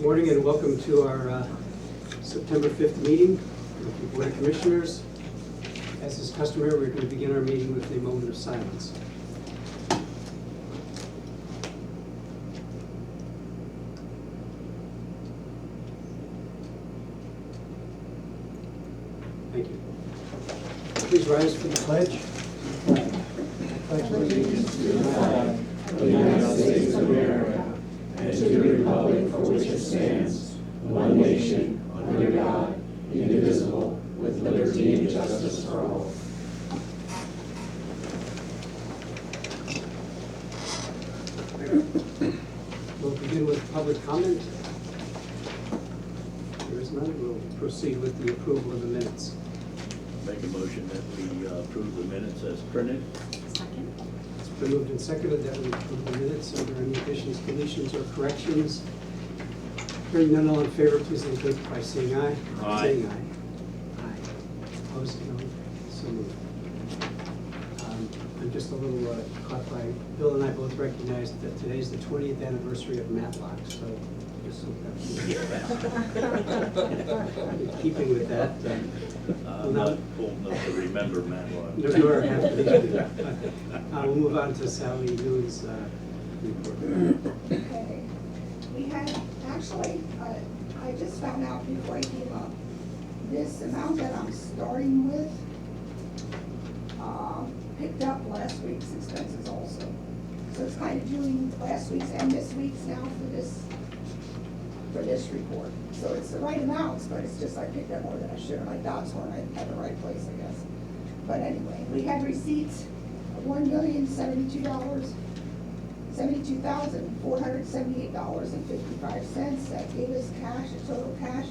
Morning and welcome to our September 5th meeting with the Board of Commissioners. As is customary, we're going to begin our meeting with a moment of silence. Thank you. Please rise for the pledge. Pledge allegiance to the flag of the United States of America and to the republic for which it stands, one nation, under God, indivisible, with liberty and justice for all. We'll begin with public comment. If there is none, we'll proceed with the approval of the minutes. Make a motion that we approve the minutes as printed. Second. It's been moved and seconded that we approve the minutes. Are there any additions, deletions, or corrections? Hearing none, all in favor, please indicate by saying aye. Aye. Saying aye. Aye. Opposed, no. So moved. I'm just a little caught by, Bill and I both recognized that today's the 20th anniversary of Matlock, so just so in keeping with that. I'm not old enough to remember Matlock. Nor have to be. We'll move on to Sally Noon's report. Okay, we had, actually, I just found out before I came up, this amount that I'm starting with, picked up last week's expenses also. So it's kind of doing last week's and this week's now for this report. So it's the right amounts, but it's just I picked up more than I should, and my dots weren't at the right place, I guess. But anyway, we had receipts of $1,072,478.55. That gave us cash, a total cash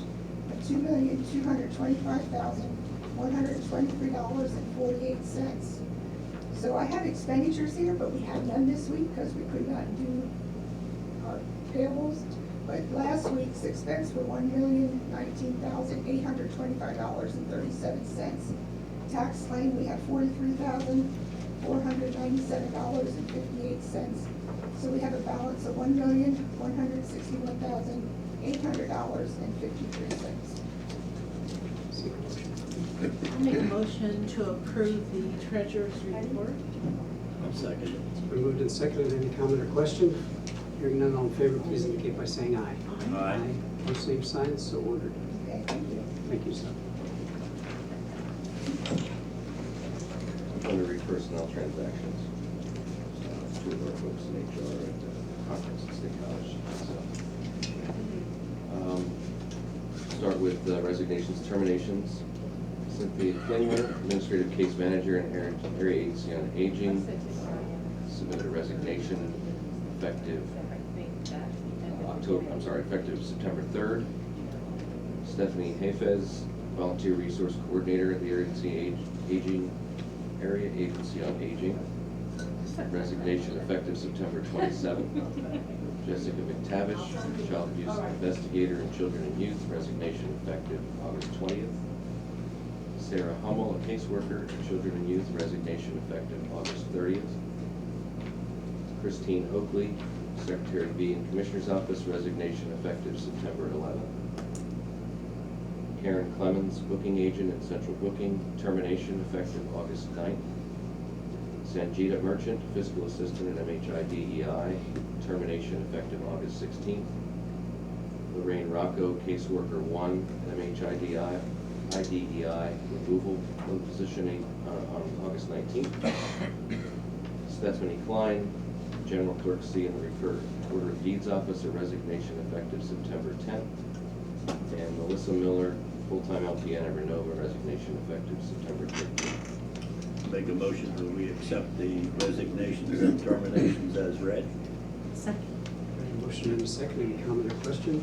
of $2,225,123.48. So I have expenditures here, but we have none this week because we could not do our payables. But last week's expense were $1,019,825.37. Tax claim, we have $43,497.58. So we have a balance of $1,161,800.53. I'll make a motion to approve the treasurer's report. I'll second it. It's been moved and seconded. Any comment or question? Hearing none, all in favor, please indicate by saying aye. Aye. Opposed, same sign, so ordered. Okay, thank you. Thank you, sir. Under read personnel transactions. Two of our folks in HR at the conference at State College. So, start with resignations, terminations. Cynthia Klingler, Administrative Case Manager and Area Agency on Aging, submitted a resignation effective effective September 3rd. Stephanie Hafez, Volunteer Resource Coordinator at the Area Agency on Aging, resignation effective September 27th. Jessica McTavish, Child Abuse Investigator in Children and Youth, resignation effective August 20th. Sarah Hummel, a caseworker in Children and Youth, resignation effective August 30th. Christine Oakley, Secretary B in Commissioner's Office, resignation effective September 11th. Karen Clemens, Booking Agent in Central Booking, termination effective August 9th. Sanjita Merchant, Fiscal Assistant at MHIDEI, termination effective August 16th. Lorraine Rocco, Caseworker 1 at MHIDEI, removal from positioning on August 19th. Stephanie Klein, General Clerk C in the Recorder of Deeds Office, a resignation effective September 10th. And Melissa Miller, full-time LPN at Renova, resignation effective September 13th. Make a motion that we accept the resignations and terminations as read. Second. Motion and a second. Any comment or question?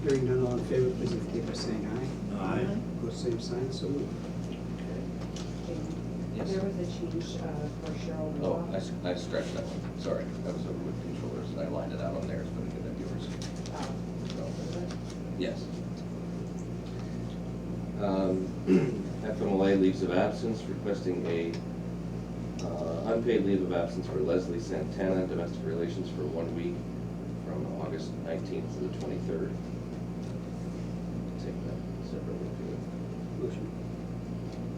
Hearing none, all in favor, please indicate by saying aye. Aye. Opposed, same sign, so moved. Yes. There was a change for Cheryl. Oh, I scratched that one. Sorry, that was over with controllers, and I lined it out on theirs, but I didn't have yours. So, yes. FMLA leaves of absence, requesting a unpaid leave of absence for Leslie Santana, Domestic Relations, for 1 week from August 19th to the 23rd. take that separately too. Motion.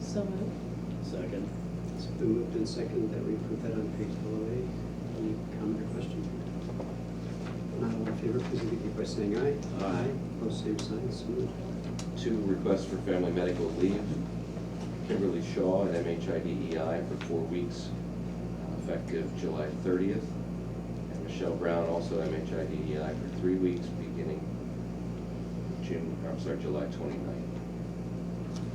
So moved. Second. It's been moved and seconded that we put that on page below A. Any comment or question? Not all in favor, please indicate by saying aye. Aye. Opposed, same sign, so moved. 2 requests for family medical leave. Kimberly Shaw at MHIDEI for 4 weeks, effective July 30th. And Michelle Brown, also MHIDEI, for 3 weeks, beginning July 29th.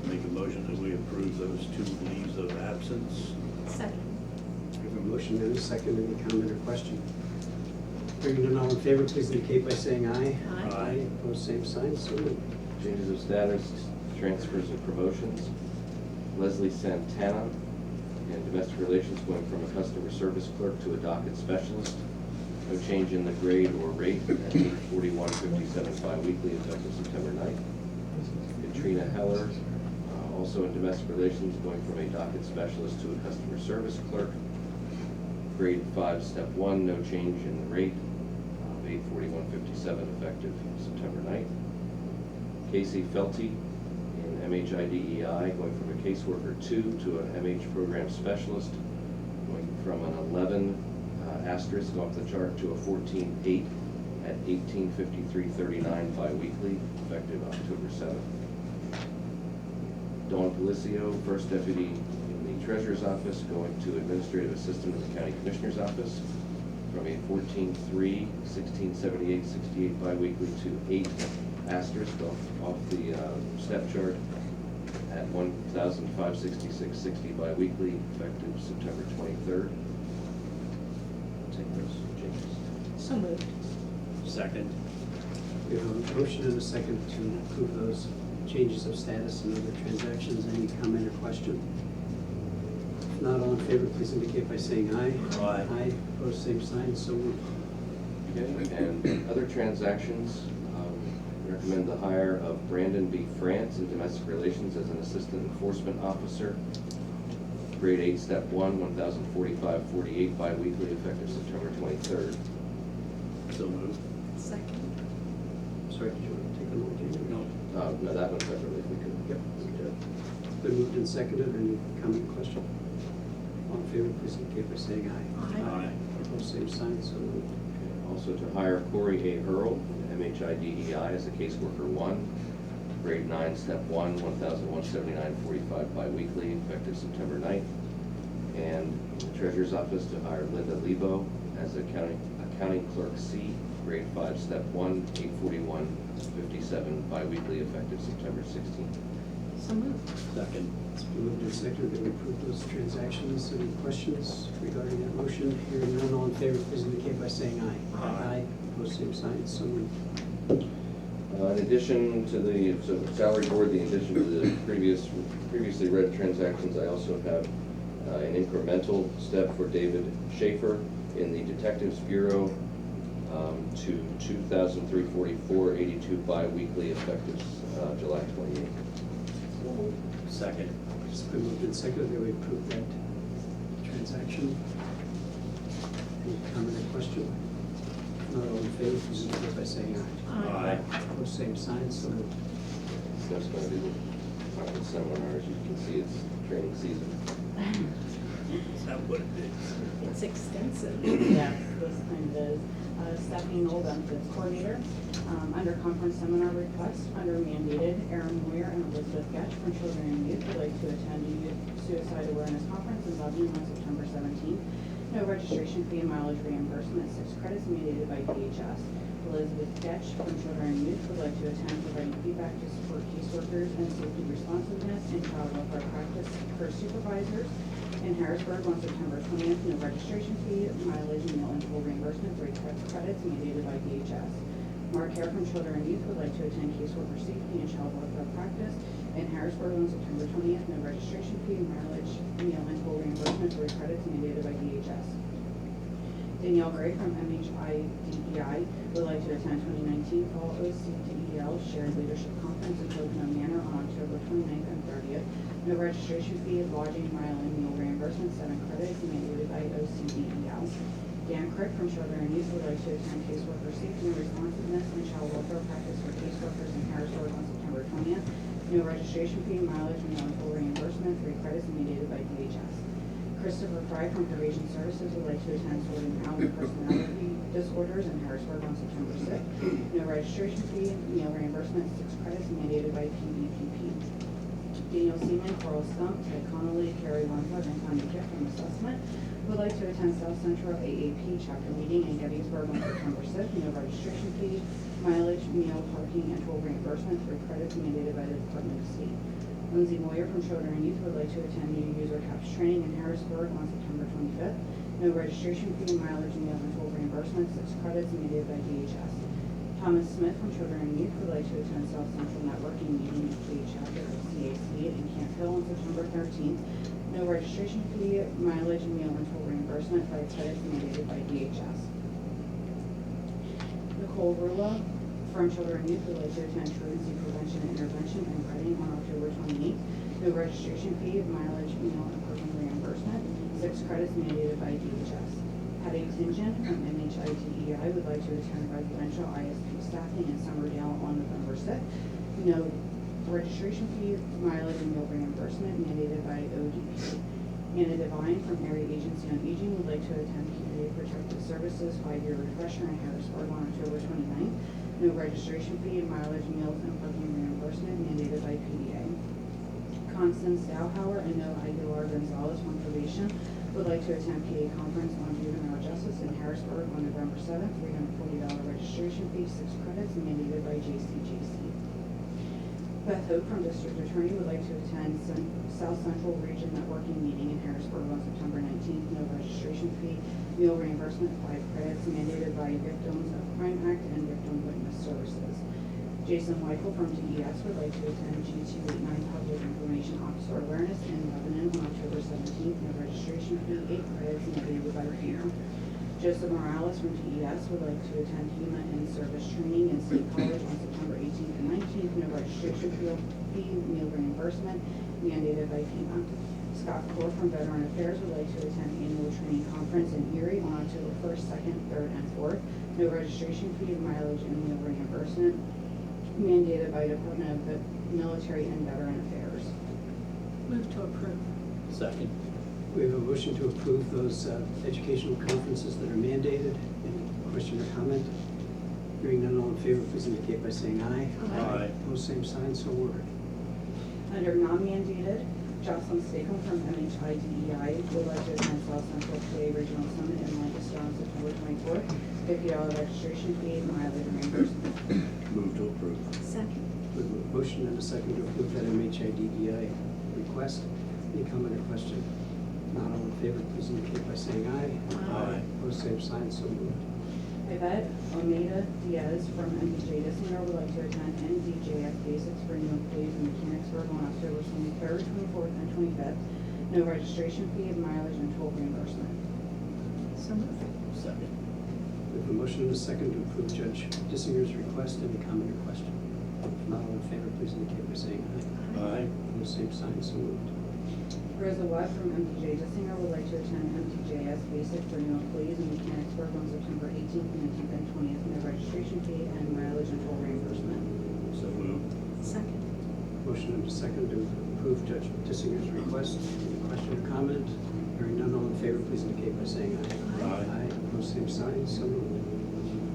Make a motion that we approve those 2 leaves of absence. Second. We have a motion and a second. Any comment or question? Hearing none, all in favor, please indicate by saying aye. Aye. Opposed, same sign, so moved. Changes of status, transfers and promotions. Leslie Santana in domestic relations, going from a customer service clerk to a docket specialist. No change in the grade or rate at $841.57 biweekly, effective September 9th. Katrina Heller, also in domestic relations, going from a docket specialist to a customer service clerk. Grade 5, step 1, no change in the rate of $841.57, effective September 9th. Casey Felty in MHIDEI, going from a caseworker 2 to an MH program specialist, going from an 11 asterisk off the chart to a 14.8 at $1853.39 biweekly, effective October 7th. Dawn Policio, first deputy in the treasurer's office, going to administrative assistant in the county commissioner's office, from a 14.3, 1678.68 biweekly to 8 asterisk off the step chart at $1,566.60 biweekly, effective September 23rd. Take those changes. So moved. Second. We have a motion and a second to approve those changes of status and other transactions. Any comment or question? If not, all in favor, please indicate by saying aye. Aye. Aye. Opposed, same sign, so moved. Okay, and other transactions, recommend the hire of Brandon B. France in domestic relations as an assistant enforcement officer. Grade 8, step 1, $1,045.48 biweekly, effective September 23rd. So moved. Second. Sorry, did you want to take them all, Jamie? No. No, that one separately, if we could. Yep. It's been moved and seconded. Any comment or question? All in favor, please indicate by saying aye. Aye. Opposed, same sign, so moved. Okay, also to hire Corey A. Earl, MHIDEI, as a caseworker 1, grade 9, step 1, $1,179.45 biweekly, effective September 9th. And the treasurer's office to hire Linda Lebo as accounting clerk C, grade 5, step 1, $841.57 biweekly, effective September 16th. So moved. Second. It's been moved and seconded that we approve those transactions. Any questions regarding that motion? Hearing none, all in favor, please indicate by saying aye. Aye. Opposed, same sign, so moved. In addition to the salary board, in addition to the previously read transactions, I also have an incremental step for David Schaefer in the Detectives Bureau to $2,344.82 biweekly, effective July 28th. Second. It's been moved and seconded that we approve that transaction. Any comment or question? Not all in favor, please indicate by saying aye. Aye. Opposed, same sign, so moved. That's going to be the seminar. As you can see, it's training season. Is that what it is? It's extensive. Yes, this kind of is. Stephanie Knoll, benefits coordinator. Under conference seminar request, under mandated, Erin Moyer and Elizabeth Getch from Children and Youth would like to attend a youth suicide awareness conference in Lebanon on September 17th. No registration fee and mileage reimbursement, 6 credits mandated by DHS. Elizabeth Getch from Children and Youth would like to attend, providing feedback to support caseworkers and safety responsiveness and child welfare practice for supervisors in Harrisburg on September 20th. No registration fee, mileage, and meal and full reimbursement, 3 credits mandated by DHS. Mark Hare from Children and Youth would like to attend caseworker safety and child welfare practice in Harrisburg on September 20th. No registration fee, mileage, meal and full reimbursement, 3 credits mandated by DHS. Danielle Gray from MHIDEI would like to attend 2019 Fall OCDEL Shared Leadership Conference in Pocono Manor on October 29th and 30th. No registration fee, lodging, mile, and meal reimbursement, 7 credits mandated by OCDEL. Dan Crick from Children and Youth would like to attend caseworker safety and responsiveness and child welfare practice for caseworkers in Harrisburg on September 20th. No registration fee, mileage, and no full reimbursement, 3 credits mandated by DHS. Christopher Fry from Probation Services would like to attend sorting out personality disorders in Harrisburg on September 6th. No registration fee, meal reimbursement, 6 credits mandated by PBPP. Daniel Seaman, Carl Stump, Ted Connolly, Carrie Wentworth, and Connie Kipp from Assessment would like to attend South Central AAP chapter meeting in Gettysburg on September 6th. No registration fee, mileage, meal, parking, and toll reimbursement, 3 credits mandated by the Department of State. Lindsay Moyer from Children and Youth would like to attend new user CAPS training in Harrisburg on September 25th. No registration fee, mileage, meal, and toll reimbursement, 6 credits mandated by DHS. Thomas Smith from Children and Youth would like to attend South Central Networking meeting at the chapter of CAC in Camp Hill on September 13th. No registration fee, mileage, meal, and toll reimbursement, 5 credits mandated by DHS. Nicole Rula from Children and Youth would like to attend truancy prevention and intervention in Reading on October 28th. No registration fee, mileage, meal, and parking reimbursement, 6 credits mandated by DHS. Patty Tingen from MHITEI would like to attend residential ISP staffing in Summerdale on November 6th. No registration fee, mileage, and meal reimbursement mandated by ODP. Anna Devine from Area Agency on Aging would like to attend Community Protective Services 5-year refresher in Harrisburg on October 29th. No registration fee, mileage, meals, and parking reimbursement mandated by PDA. Constance Dowhauer and Noah Aguilar Gonzalez from Probation would like to attend PA conference on juvenile justice in Harrisburg on November 7th. $340 registration fee, 6 credits mandated by JCJC. Beth Hope from District Attorney would like to attend South Central Region Networking meeting in Harrisburg on September 19th. No registration fee, meal reimbursement, 5 credits mandated by Victims of Crime Act and Victim Witness Services. Jason Weichel from DES would like to attend G289 Public Information Officer Awareness in Lebanon on October 17th. No registration fee, 8 credits mandated by FEMA. Joseph Morales from DES would like to attend HEMA in-service training in State College on September 18th and 19th. No registration fee, meal reimbursement mandated by FEMA. Scott Core from Veteran Affairs would like to attend annual training conference in Erie on October 1st, 2nd, 3rd, and 4th. No registration fee, mileage, and meal reimbursement mandated by Department of Military and Veteran Affairs. Move to approve. Second. We have a motion to approve those educational conferences that are mandated. Any question or comment? Hearing none, all in favor, please indicate by saying aye. Aye. Opposed, same sign, so ordered. Under non-mandated, Jocelyn Statham from MHIDEI would like to attend South Central PA Regional Summit in Lancaster on September 24th. $50 registration fee, mileage reimbursement. Move to approve. Second. We have a motion and a second to approve that MHIDEI request. Any comment or question? Not all in favor, please indicate by saying aye. Aye. Opposed, same sign, so moved. Yvette Omeda Diaz from MDJ Dissinger would like to attend NDJF Basics for new employees in Mechanicsburg on October 23rd, 24th, and 25th. No registration fee, mileage, and toll reimbursement. So moved. Second. We have a motion and a second to approve Judge Dissinger's request. Any comment or question? If not all in favor, please indicate by saying aye. Aye. Opposed, same sign, so moved. Rosa Webb from MDJ Dissinger would like to attend MDJS Basic for new employees in Mechanicsburg on September 18th, 19th, and 20th. No registration fee and mileage and toll reimbursement. So moved. Second. Motion and a second to approve Judge Dissinger's request. Any question or comment? Hearing none, all in favor, please indicate by saying aye. Aye. Opposed, same sign, so moved.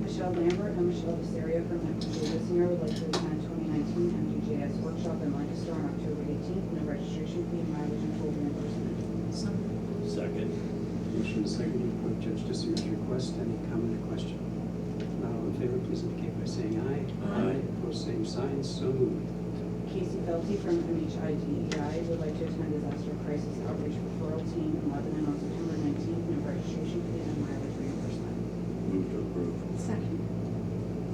Michelle Lambert and Michelle Visario from MDJ Dissinger would like to attend 2019 MDJS workshop in Lancaster on October 18th. No registration fee, mileage, and toll reimbursement. So moved. Second. Motion and a second to approve Judge Dissinger's request. Any comment or question? If not all in favor, please indicate by saying aye. Aye. Opposed, same sign, so moved. Casey Felty from MHIDEI would like to attend disaster crisis outreach referral team in Lebanon on September 19th. No registration fee and mileage reimbursement. Move to approve. Second.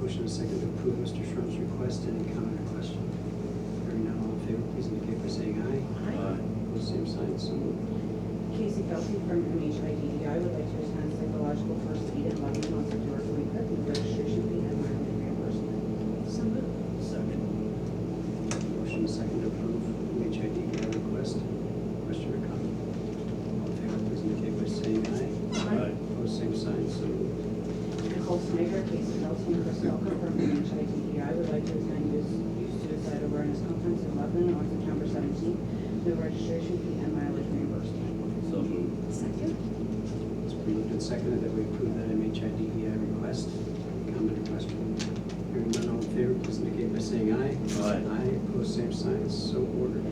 Motion and a second to approve Mr. Schrump's request. Any comment or question? Hearing none, all in favor, please indicate by saying aye. Aye. Opposed, same sign, so moved. Casey Felty from MHIDEI would like to attend psychological first aid in Lebanon on September 25th. No registration fee and mileage reimbursement. So moved. Second. Motion and a second to approve MHIDEI request. Question or comment? All in favor, please indicate by saying aye. Aye. Opposed, same sign, so moved. Nicole Snyder, Casey Felty, and Chris Elka from MHIDEI would like to attend Youth Suicide Awareness Conference Lebanon on September 17th, no registration fee and mileage reimbursement. So moved. Second. It's been moved and seconded that we approve that MHIDEI request. Any comment or question? Hearing none, all in favor, please indicate by saying aye. Aye. Aye, opposed, same sign, so ordered.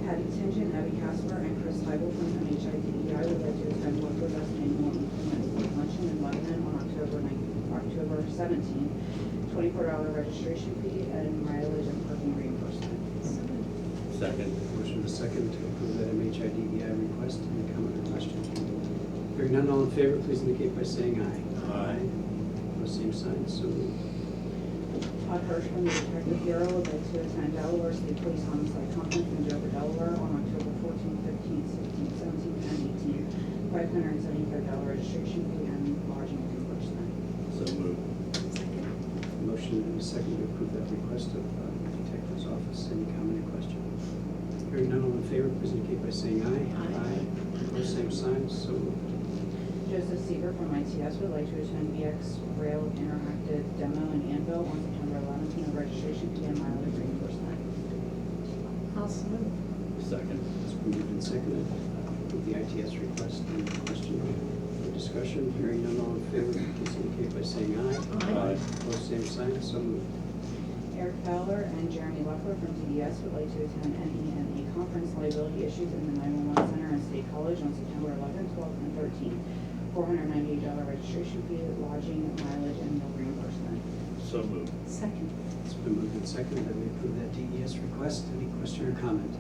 Patty Tingen, Abby Casper, and Chris Heigl from MHIDEI would like to attend Northwest Annual Employment Luncheon in Lebanon on October 17th. $24 registration fee and mileage and parking reimbursement. Second. Motion is second to approve that MHIDEI request. Any comment or question? Hearing none, all in favor, please indicate by saying aye. Aye. Opposed, same sign, so moved. Todd Hirsch from the Detective Bureau would like to attend Delaware State Police Homicide Conference in Dover, Delaware on October 14th, 15th, 16th, 17th, and 18th. $575 registration fee and lodging reimbursement. So moved. Motion and a second to approve that request of the Detective's Office. Any comment or question? Hearing none, all in favor, please indicate by saying aye. Aye. Opposed, same sign, so moved. Joseph Seaver from ITS would like to attend VX Rail Interactive Demo in Anvil on September 11th, no registration fee and mileage reimbursement. Also moved. Second. It's been moved and seconded. With the ITS request, any question or discussion? Hearing none, all in favor, please indicate by saying aye. Aye. Opposed, same sign, so moved. Eric Fowler and Jeremy Leffler from TDS would like to attend NENA Conference Liability Issues in the 911 Center and State College on September 11th, 12th, and 13th. $498 registration fee, lodging, mileage, and meal reimbursement. So moved. Second. It's been moved and seconded that we approve that DES request. Any question or comment?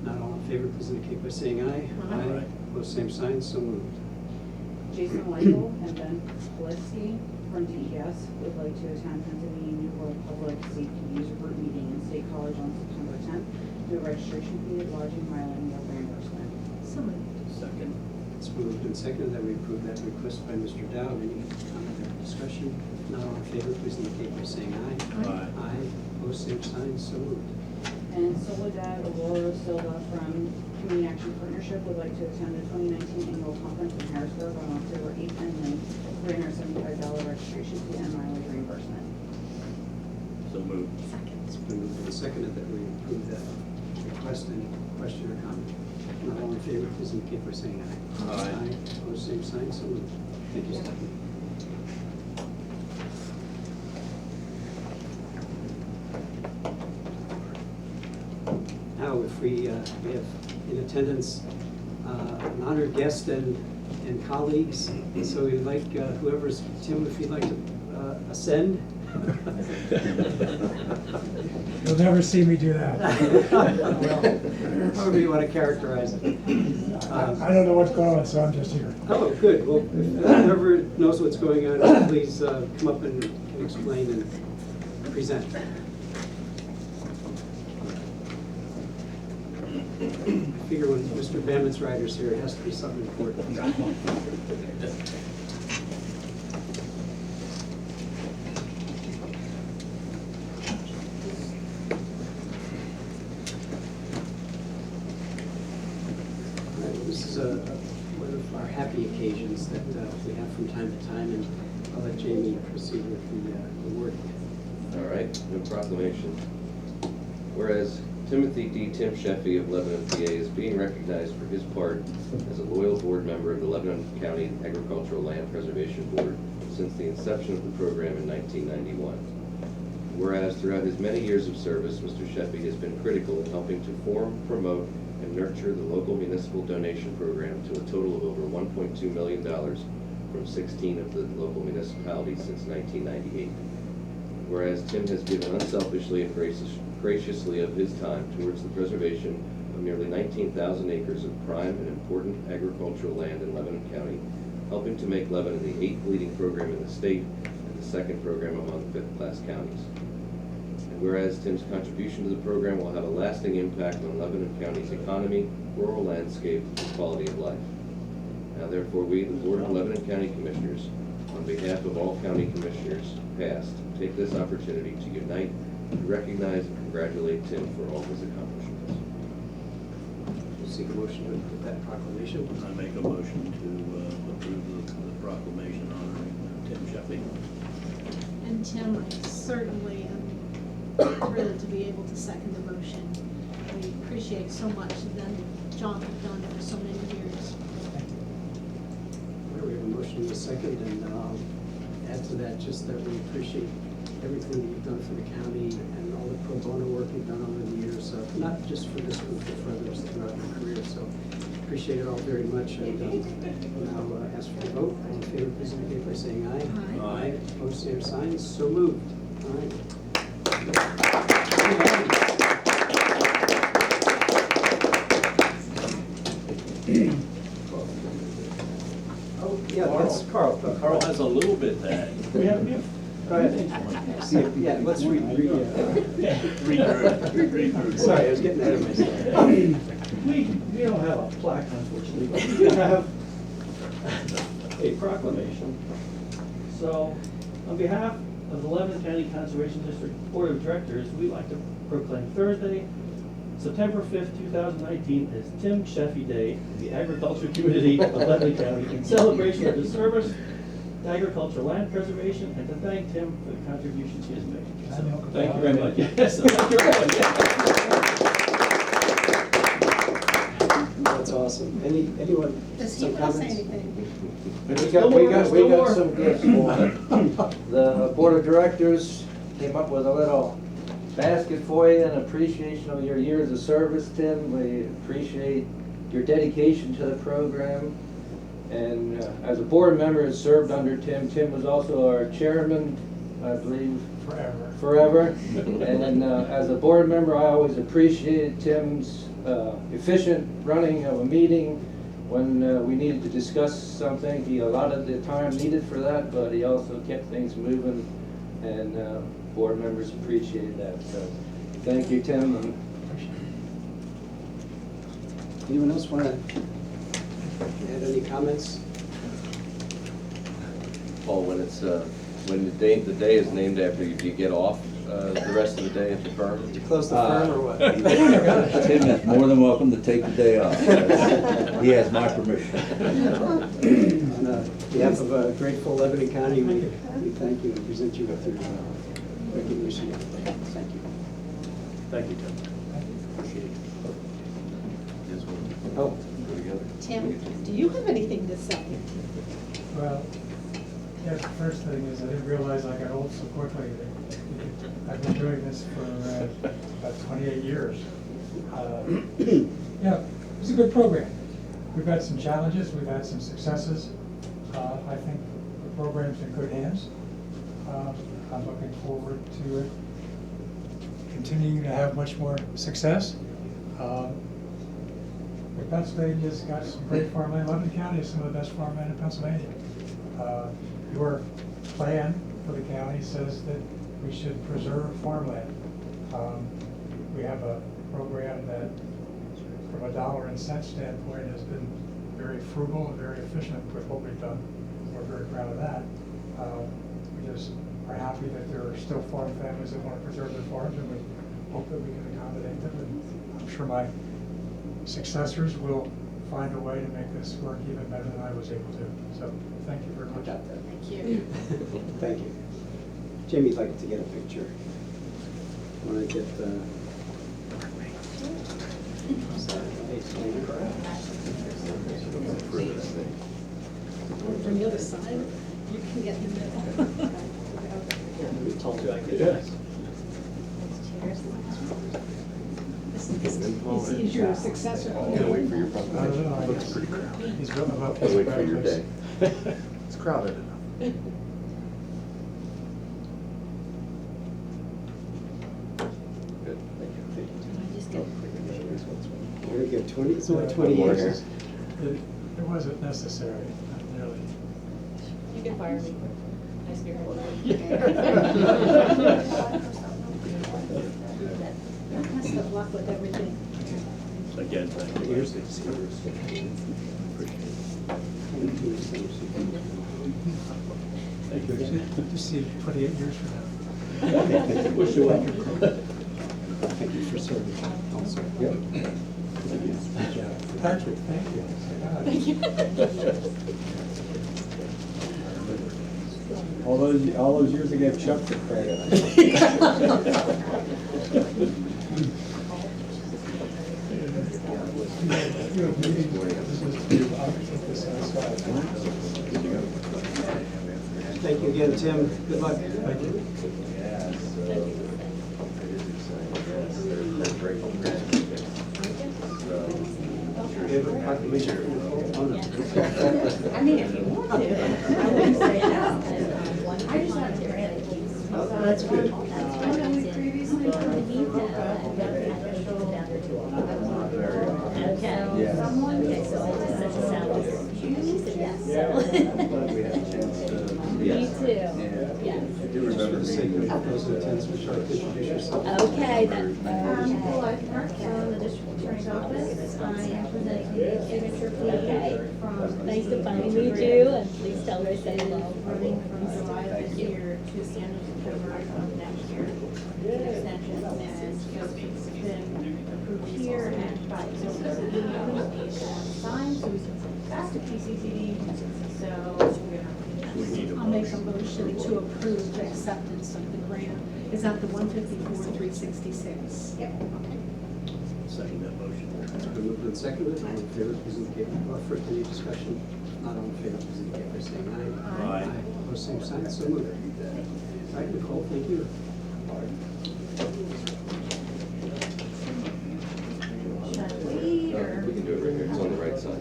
Not all in favor, please indicate by saying aye. Aye. Opposed, same sign, so moved. Jason Michael and Ben Polisky from DES would like to attend Pennsylvania New World Public Safety User Group meeting in State College on September 10th. No registration fee, lodging, mileage, and meal reimbursement. So moved. Second. It's been moved and seconded that we approve that request by Mr. Dowd. Any comment or discussion? Not all in favor, please indicate by saying aye. Aye. Aye. Opposed, same sign, so moved. And Soledad Aurora Silva from Community Action Partnership would like to attend the 2019 annual conference in Harrisburg on October 8th and 9th. $375 registration fee and mileage reimbursement. So moved. Second. It's been moved and seconded that we approve that request. Any question or comment? Not all in favor, please indicate by saying aye. Aye. Opposed, same sign, so moved. Thank you, Stephanie. Now, if we have in attendance an honored guest and colleagues, and so we'd like whoever's, Tim, if you'd like to ascend. You'll never see me do that. Well, however you want to characterize it. I don't know what's going on, so I'm just here. Oh, good. Well, if whoever knows what's going on, please come up and explain and present. I figure when Mr. Bammett's rider's here, it has to be something important. This is one of our happy occasions that we have from time to time, and I'll let Jamie proceed with the word. All right, no proclamation. Whereas Timothy D. Tim Sheffy of Lebanon, PA is being recognized for his part as a loyal board member of the Lebanon County Agricultural Land Preservation Board since the inception of the program in 1991. Whereas throughout his many years of service, Mr. Sheffy has been critical in helping to form, promote, and nurture the local municipal donation program to a total of over $1.2 million from 16 of the local municipalities since 1998. Whereas Tim has given unselfishly and graciously of his time towards the preservation of nearly 19,000 acres of prime and important agricultural land in Lebanon County, helping to make Lebanon the 8th leading program in the state and the 2nd program among 5th-class counties. And whereas Tim's contribution to the program will have a lasting impact on Lebanon County's economy, rural landscape, and quality of life. Now therefore, we, the Board of Lebanon County Commissioners, on behalf of all county commissioners past, take this opportunity to unite, to recognize and congratulate Tim for all his accomplishments. We'll seek a motion to approve that proclamation. I make a motion to approve the proclamation honoring Tim Sheffy. And Tim, I certainly am thrilled to be able to second the motion. We appreciate so much that John has done for so many years. We have a motion in a second, and I'll add to that just that we appreciate everything that you've done for the county and all the pro bono work you've done over the years, not just for this group, but for others throughout your career. So appreciate it all very much, and now ask for a vote. All in favor, please indicate by saying aye. Aye. Opposed, same sign. So moved. All right. Oh, yeah, that's Carl. Carl has a little bit that. We have, Go ahead. See if- Yeah, let's read. Read through. Sorry, I was getting ahead of myself. We don't have a plaque, unfortunately, but we have a proclamation. So, on behalf of the Lebanon County Conservation District Board of Directors, we'd like to proclaim Thursday, September 5th, 2019, as Tim Sheffy Day in the agriculture community of Lebanon County in celebration of his service to agricultural land preservation and to thank Tim for the contributions he has made. So, thank you very much. Yes, thank you very much. That's awesome. Anyone? Does he Some want to say comments? anything? We got some gifts for it. The board of directors came up with a little basket for you in appreciation of your years of service, Tim. We appreciate your dedication to the program. And as a board member that served under Tim, Tim was also our chairman, I believe, forever. And as a board member, I always appreciated Tim's efficient running of a meeting. When we needed to discuss something, he allotted the time needed for that, but he also kept things moving, and board members appreciated that. So thank you, Tim. Anyone else want to add any comments? Paul, when it's, when the day is named after you, do you get off the rest of the day at the firm? Did you close the firm or what? Tim is more than welcome to take the day off. He has my permission. On behalf of grateful Lebanon County, we thank you and present you with your recognition. Thank you. Thank you, Tim. Appreciate it. Yes, we'll Oh, go together. Tim, do you have anything to say? Well, yes, the first thing is I didn't realize I got old so quickly. I've been doing this for about 28 years. Yeah, it's a good program. We've had some challenges, we've had some successes. I think the program's in good hands. I'm looking forward to it continuing to have much more success. Pennsylvania's got some great farmland. Lebanon County has some of the best farmland in Pennsylvania. Your plan for the county says that we should preserve farmland. We have a program that, from a dollar and cent standpoint, has been very frugal and very efficient with what we've done. We're very proud of that. We just are happy that there are still farm families that want to preserve their farms, and we hope that we can accommodate them. And I'm sure my successors will find a way to make this work even better than I was able to. So thank you very much. got that. Thank you. Thank you. Jamie'd like to get a picture. Want to get the... From the other side, you can get in the middle. We told you I could. Yes. He's your successor. I don't know, I guess. He's built about this. Wait for your day. It's crowded enough. Good, thank you. Very good. 20, it's only 20 years. It wasn't necessary, not really. You can fire me. I speak for Best of luck with everything. Again, thank you. Here's good to see you. Thank you. Good to see you 28 years from now. Wish you well. Thank you for serving also. Good job. Patrick, thank you. Thank you. All those years I gave Chuck the credit. Tim. Good luck. Thank you. Yeah, so it is exciting. Yes, they're grateful grandkids. So, Do you have a proclamation for Nicole? Oh, no. I mean, if you want to, I wouldn't say no. I just want to grant it. That's good. One that we previously Yeah. Someone. Okay, so I just sent this out. She said yes, so. Glad we had a chance to. Me too. Yeah. Yes. I do remember For the sake meeting. of those who attend, so shall introduce yourself. Okay, that, Nicole Eichmark from the district attorney's office. I am presenting the signature okay. fee from. Nice to finally meet you, and please tell her I said hello. Running from July of this year to the end of September of next year. The extension has been approved here and by PCCD, signed, so we passed to PCCD, so We need a I'll make a motion. motion to approve the acceptance of the grant. Is that the 154,366? Yep. Second that motion. It's been moved and seconded. All in favor, please indicate by first any discussion. Not all in favor, please indicate by saying aye. Aye. Opposed, same sign, so moved. All right, Nicole, thank you. Should I wait or? we can do it right here. It's on the right side.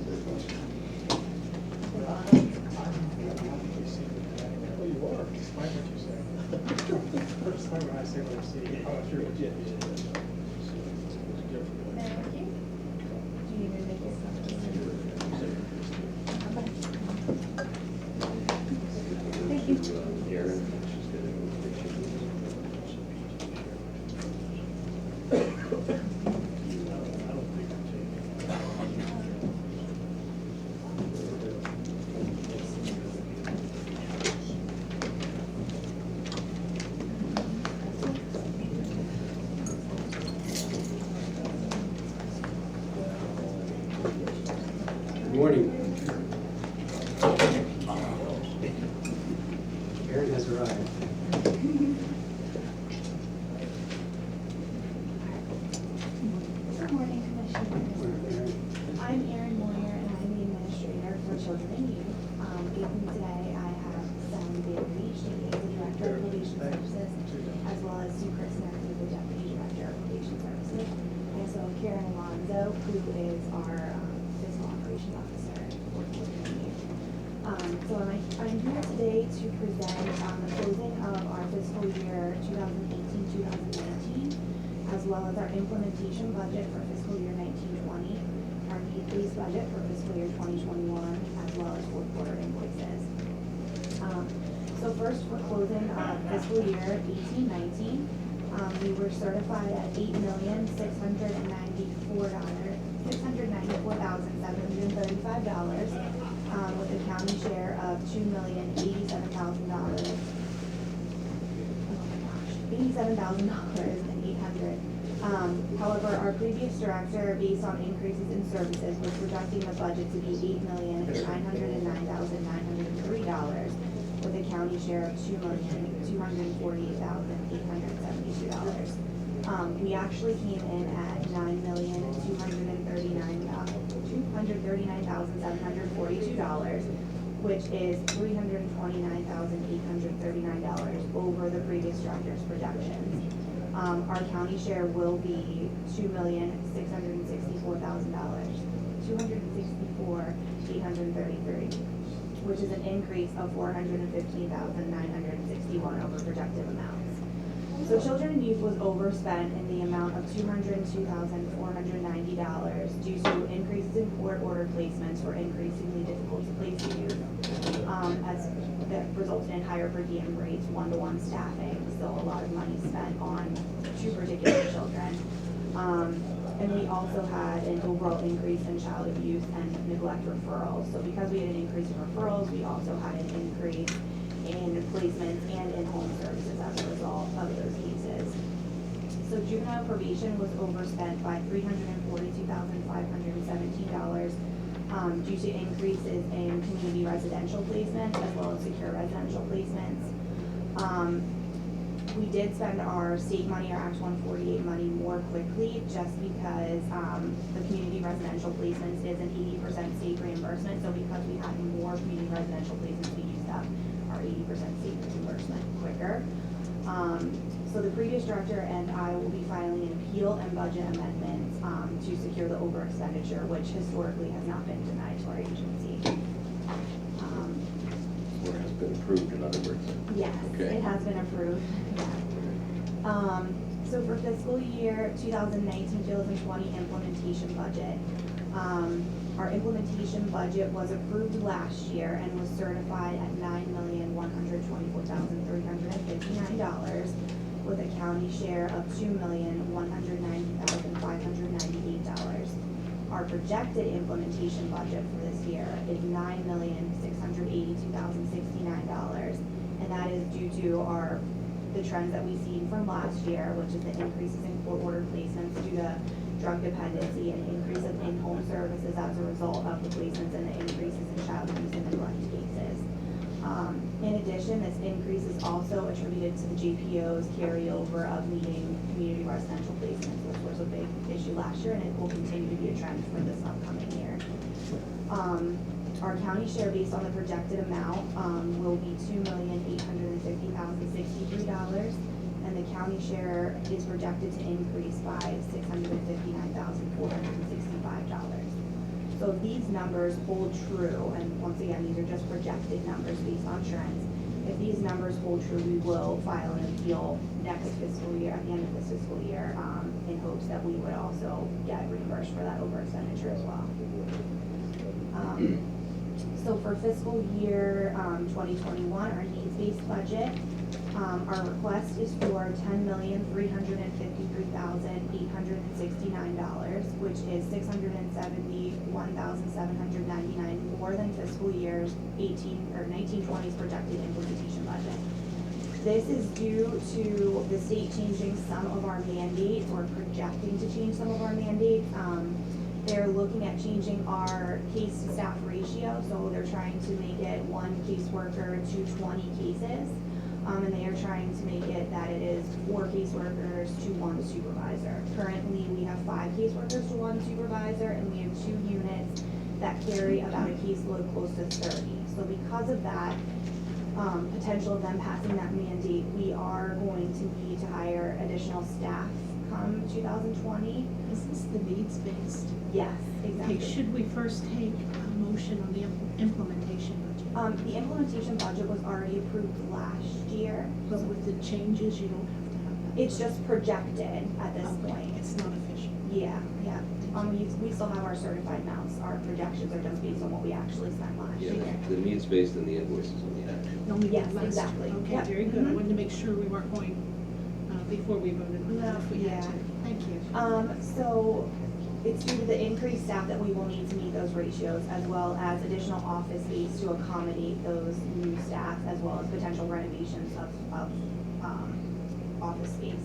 Well, you are, despite what you say. First time when I say what I see, oh, it's your legit. Thank you. Do you need me to make this? Thank you. Erin, she's gonna. Good morning. Erin has arrived. Good morning, Commissioners. Morning, Erin. I'm Erin Moyer, and I'm the Administrator for Children and Youth. With me today, I have Sam Bailey, she is the Director of Probation Services, as well as Sue Christner, who is the Deputy Director of Probation Services. And also Karen Alonzo, who is our Fiscal Operations Officer for Children and Youth. I'm here today to present the closing of our fiscal year 2018-2019, as well as our implementation budget for fiscal year 1920, our need-based budget for fiscal year 2021, as well as fourth quarter invoices. So first, for closing fiscal year 18-19, we were certified at $694,735, with a county share of $2,087,000. $87,800. However, our previous director, based on increases in services, was projecting the budget to be $8,909,903, with a county share of $2,248,872. We actually came in at $9,239,742, which is $329,839 over the previous director's projections. Our county share will be $2,664,000, $264,833, which is an increase of $415,961 over projected amounts. So Children and Youth was overspent in the amount of $202,490 due to increases in court order placements for increasingly difficult to place youth, as that resulted in higher per diem rates, one-to-one staffing, so a lot of money spent on two particular children. And we also had an overall increase in child abuse and neglect referrals. So because we had an increase in referrals, we also had an increase in placements and in-home services as a result of those cases. So juvenile probation was overspent by $342,517 due to increases in community residential placements as well as secure residential placements. We did spend our state money, our Act 148 money, more quickly just because the community residential placements is an 80% state reimbursement. So because we had more community residential placements, we used up our 80% state reimbursement quicker. So the previous director and I will be filing an appeal and budget amendments to secure the over expenditure, which historically has not been denied to our agency. Or has been approved, in other words. Yes, Okay. it has been approved. Yeah. So for fiscal year 2019-2020 implementation budget, our implementation budget was approved last year and was certified at $9,124,359 with a county share of $2,190,598. Our projected implementation budget for this year is $9,682,069, and that is due to the trends that we've seen from last year, which is the increases in court order placements due to drug dependency and increase of in-home services as a result of the placements and the increases in child abuse and neglect cases. In addition, this increase is also attributed to the JPO's carryover of needing community residential placements, which was a big issue last year, and it will continue to be a trend for this upcoming year. Our county share based on the projected amount will be $2,850,063, and the county share is projected to increase by $659,465. So if these numbers hold true, and once again, these are just projected numbers based on trends, if these numbers hold true, we will file an appeal next fiscal year, at the end of this fiscal year, in hopes that we would also get reimbursed for that over expenditure as well. So for fiscal year 2021, our needs-based budget, our request is for $10,353,869, which is $671,799 more than fiscal years 1920's projected implementation budget. This is due to the state changing some of our mandates, or projecting to change some of our mandates. They're looking at changing our case to staff ratio, so they're trying to make it 1 caseworker to 20 cases. And they are trying to make it that it is 4 caseworkers to 1 supervisor. Currently, we have 5 caseworkers to 1 supervisor, and we have 2 units that carry about a caseload close to 30. So because of that, potential of them passing that mandate, we are going to need to hire additional staff come 2020. Is this the needs-based? Yes, exactly. Okay, should we first take a motion on the implementation budget? The implementation budget was already approved last year. But with the changes, you don't have to have that. It's just projected at this Okay, point. it's not official. Yeah, yeah. We still have our certified amounts. Our projections are just based on what we actually spent last Yeah, year. the needs-based and the invoices on the actual. Only Yes, last- exactly. Okay, Yep. very good. I Mhm. wanted to make sure we weren't going before we voted on that if we had Yeah. to. Thank you. So it's due to the increased staff that we will need to meet those ratios, as well as additional office space to accommodate those new staff, as well as potential renovations of office space.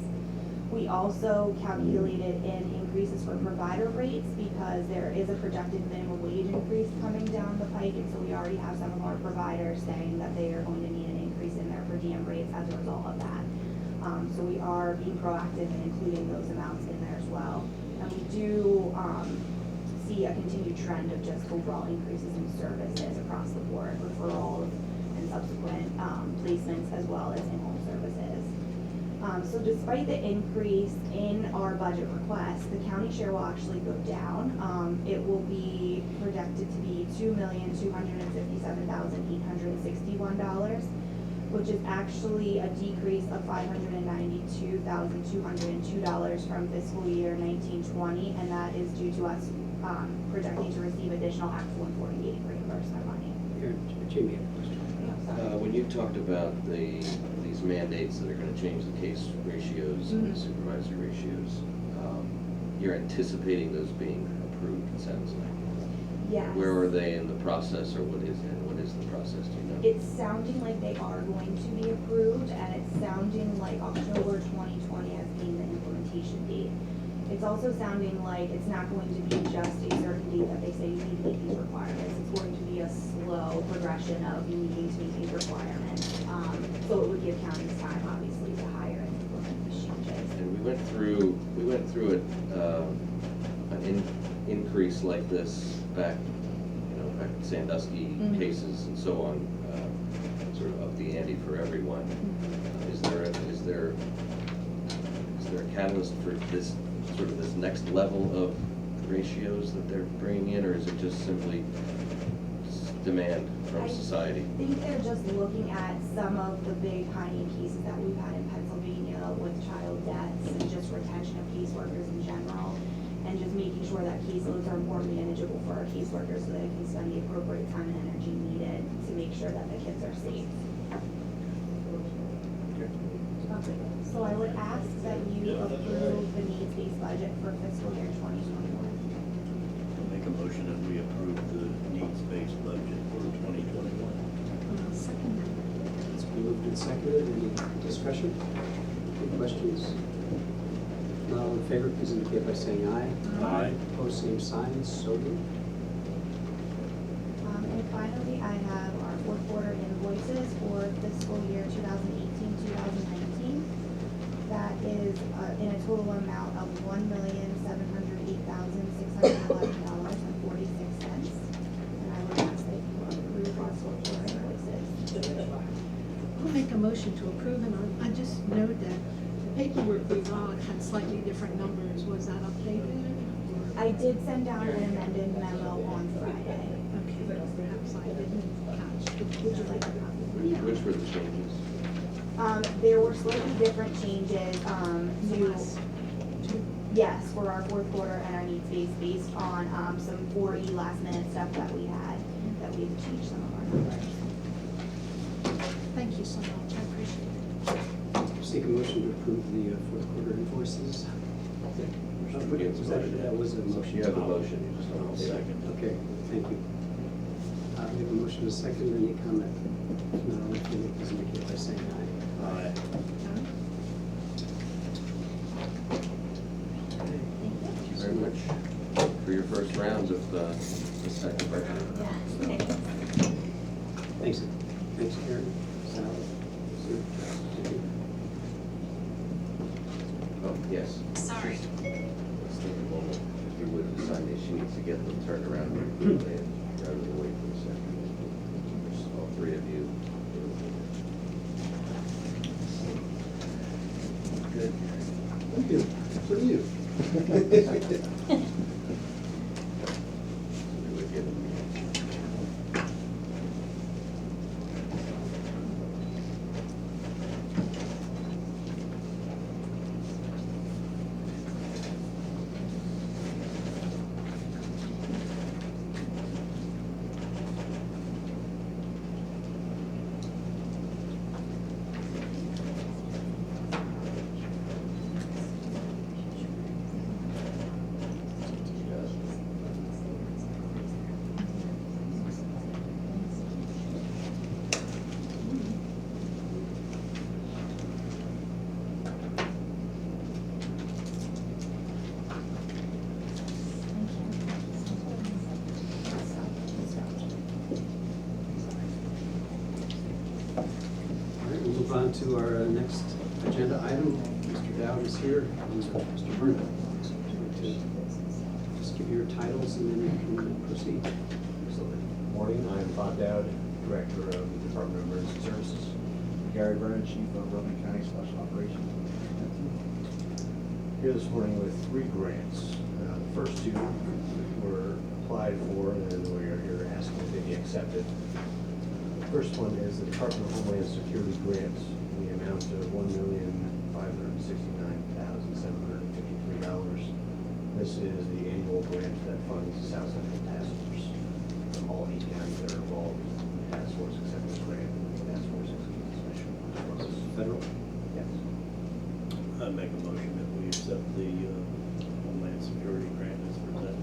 We also calculated in increases for provider rates because there is a projected minimum wage increase coming down the pike, and so we already have some of our providers saying that they are going to need an increase in their per diem rates as a result of that. So we are being proactive in including those amounts in there as well. And we do see a continued trend of just overall increases in services across the board, referrals and subsequent placements, as well as in-home services. So despite the increase in our budget request, the county share will actually go down. It will be projected to be $2,257,861, which is actually a decrease of $592,202 from fiscal year 1920, and that is due to us projecting to receive additional Act 148 reimbursement money. Here, Jimmy had a question. When you talked about these mandates that are gonna change the case ratios and the supervisory ratios, you're anticipating those being approved, it sounds like. Yes. Where are they in the process, or what is the process, do you know? It's sounding like they are going to be approved, and it's sounding like October 2020 as being the implementation date. It's also sounding like it's not going to be just a certain date that they say you need to meet these requirements. It's going to be a slow progression of you needing to meet these requirements. So it would give counties time, obviously, to hire and implement these changes. And we went through an increase like this back, back in Sandusky cases and so on, sort sort of up the ante for everyone. Is there a catalyst for this, sort of this next level of ratios that they're bringing in, or is it just simply demand from society? I think they're just looking at some of the big tiny cases that we've had in Pennsylvania with child deaths and just retention of caseworkers in general, and just making sure that caseloads are more manageable for our caseworkers so that they can spend the appropriate time and energy needed to make sure that the kids are safe. Okay, so I would ask that you approve the needs-based budget for fiscal year 2021. I'll make a motion that we approve the needs-based budget for 2021. Second that. It's been moved and seconded. Any discussion? Any questions? Not all in favor, please indicate by saying aye. Aye. Opposed, same sign, so moved. And finally, I have our fourth quarter invoices for fiscal year 2018-2019. That is in a total amount of $1,708,611.46. And I would ask that you approve our fourth quarter invoices. I'll make a motion to approve, and I just note that the paperwork we got had slightly different numbers. Was that updated? I did send down an amended memo on Friday. Okay, perhaps I didn't catch. Would you like a copy? Yeah. Which were the changes? There were slightly different changes, yes, for our fourth quarter and our needs-based based on, some 4E last minute stuff that we had to change some of our numbers. Thank you so much, I appreciate it. Seek a motion to approve the fourth quarter invoices. That was a motion. You have a motion, you just don't. Second. Okay, thank you. We have a motion to second. Any comment? If not, all in favor, please indicate by saying aye. Aye. Thank you very much for your first round of the second budget. Thanks. Thanks, Karen. Sal. Sue. Thank you. Oh, yes. Sorry. Let's take a moment, if you would, to sign these. She needs to get them turned around rather than wait for a second. Just all three of you. Good. Thank you. So do you. Move on to our next agenda item. Mr. Dowd is here, and Mr. Burnett. To just give your titles and then you can proceed. Good morning, I'm Bob Dowd, Director of the Department of Emergency Services. Gary Burnett, Chief of Lebanon County Special Operations. Here this morning with 3 grants. The first 2 were applied for and we are here asking if they be accepted. The first one is the Department of Homeland Security grant in the amount of $1,569,753. This is the annual grant that funds the South Central Task Force. All 8 counties that are involved in the task force acceptance grant and the task force execution mission. Federal? Yes. I make a motion that we accept the Homeland Security grant as presented.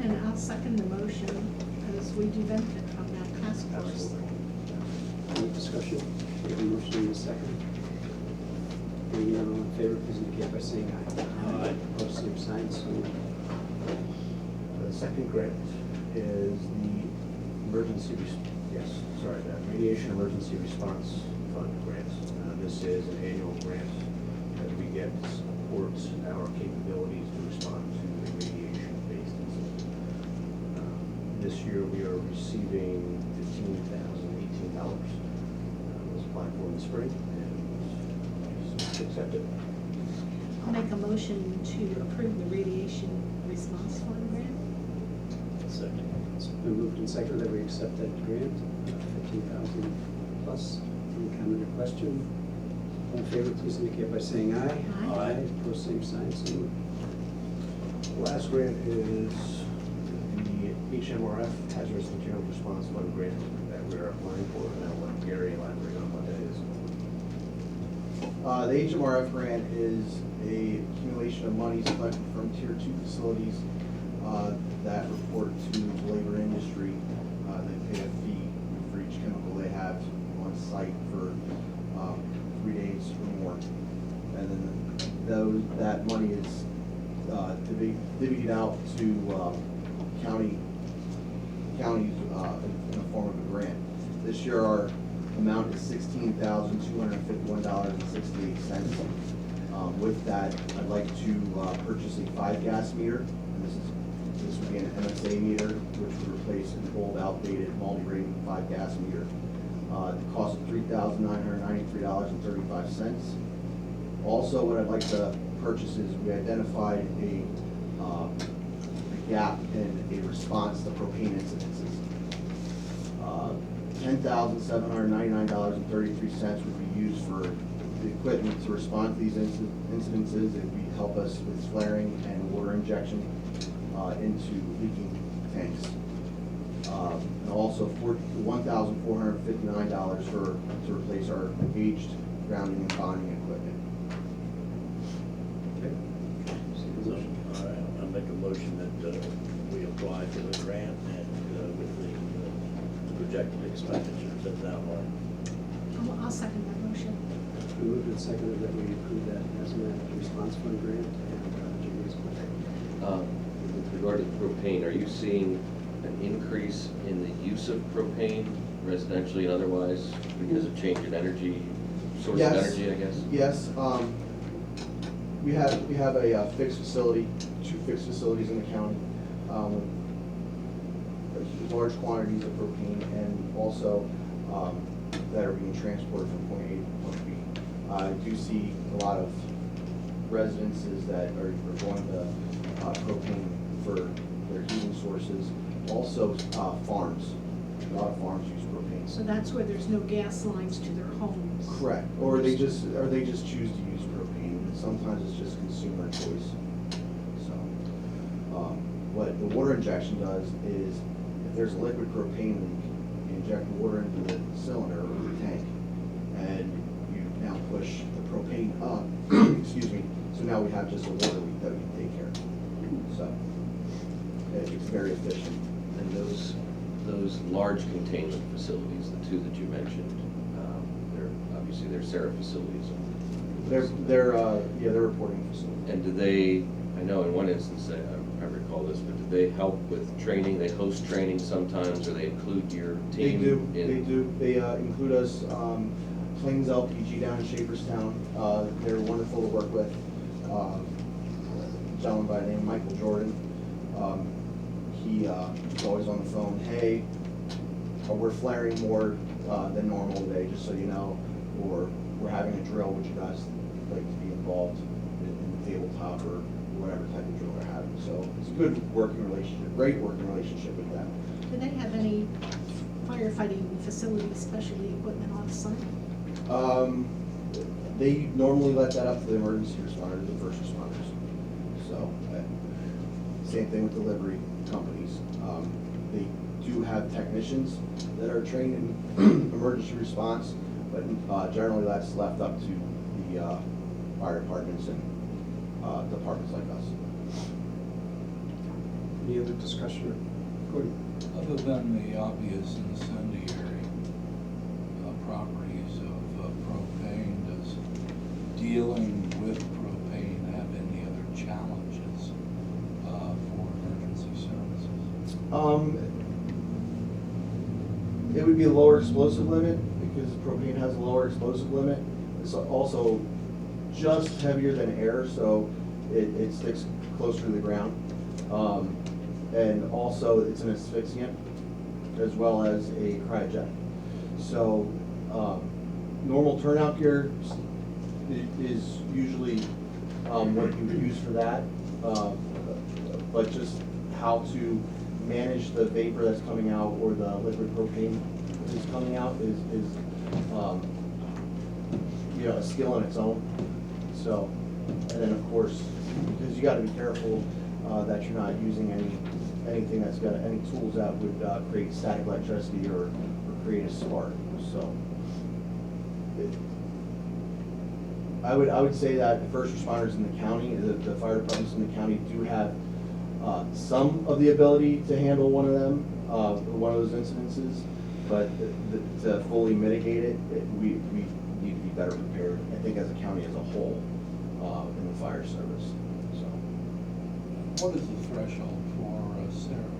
And I'll second the motion, because we do benefit from that task force. Absolutely. Any discussion? We have a motion in a second. Hearing none, all in favor, please indicate by saying aye. Aye. Opposed, same sign, so moved. The second grant is the Radiation Emergency Response Fund grant. This is an annual grant that we get to support our capabilities to respond to a radiation-based incident. This year we are receiving $18,018. for in the spring, and just accept it. I'll make a motion to approve the radiation response fund grant. Second. It's been moved and seconded that we accept that grant, 15,000 plus. Any comment or question? All in favor, please indicate by saying aye. Aye. Aye, opposed, same sign, so moved. Last grant is the HMRF Hazardous Material Response Fund grant that we're applying for, and I'll let Gary elaborate on what that is. The HMRF grant is a accumulation of monies collected from Tier 2 facilities that report to the labor industry. They pay a fee for each chemical they have on site for 3 days or more. And then that money is divvied out to counties in the form of a grant. This year our amount is $16,251.68. With that, I'd like to purchase a 5-gas meter, and this would be an MSA meter, which would replace an old outdated multi-rating 5-gas meter. The cost of $3,993.35. Also, what I'd like to purchase is we identified a gap in a response to propane incidences. $10,799.33 would be used for the equipment to respond to these incidences. It would help us with flaring and water injection into leaking tanks. And also $1,459 to replace our aged grounding and bonding equipment. Okay. So, all right, I'll make a motion that we apply for the grant and with the projected expenditures as outlined. I'll second that motion. It's been moved and seconded that we approve that hazmat response fund grant, and Jamie's question. With regard to propane, are you seeing an increase in the use of propane residentially and otherwise because of change in energy, source of energy, I guess? Yes, we have a fixed facility, 2 fixed facilities in the county, with large quantities of propane, and also that are being transported from point A to point B. I do see a lot of residences that are going to propane for their heating sources. Also, farms, a lot of farms use propane. So that's where there's no gas lines to their homes. Correct, or they just choose to use propane. Sometimes it's just consumer choice. So, what the water injection does is, if there's a liquid propane leak, you inject water into the cylinder or the tank, and you now push the propane up. Excuse me. So now we have just a water leak that we can take care of. So it's very efficient. And those large containment facilities, the 2 that you mentioned, they're SARA facilities. They're reporting facilities. And do they, I know in one instance, I recall this, but do they help with training? They host training sometimes, or they include your team? They do. They include us, Plains LPG down in Shaperstown. They're wonderful to work with. A gentleman by the name of Michael Jordan. He's always on the phone. Hey, we're flaring more than normal today, just so you know. Or we're having a drill. Would you guys like to be involved in the tabletop or whatever type of drill they're having? So it's a good working relationship, great working relationship with them. Do they have any firefighting facilities, specialty equipment on site? They normally let that up to the emergency responders, the first responders. So, same thing with delivery companies. They do have technicians that are trained in emergency response, but generally that's left up to the fire departments and departments like us. Any other discussion? Gordon? Other than the obvious incendiary properties of propane, does dealing with propane have any other challenges for emergency services? It would be a lower explosive limit because propane has a lower explosive limit. It's also just heavier than air, so it sticks closer to the ground. And also it's an asphyxiant as well as a cryogenic. So normal turnout gear is usually what you would use for that. But just how to manage the vapor that's coming out or the liquid propane that's coming out is you know, a skill in its own. So, and then of course, because you gotta be careful that you're not using anything that's got any tools that would create static electricity or create a spark. So, I would say that the first responders in the county, the fire departments in the county do have some of the ability to handle one of them, one of those incidences, but to fully mitigate it, we need to be better prepared, I think, as a county as a whole, in the fire service, so. What is the threshold for Sarah?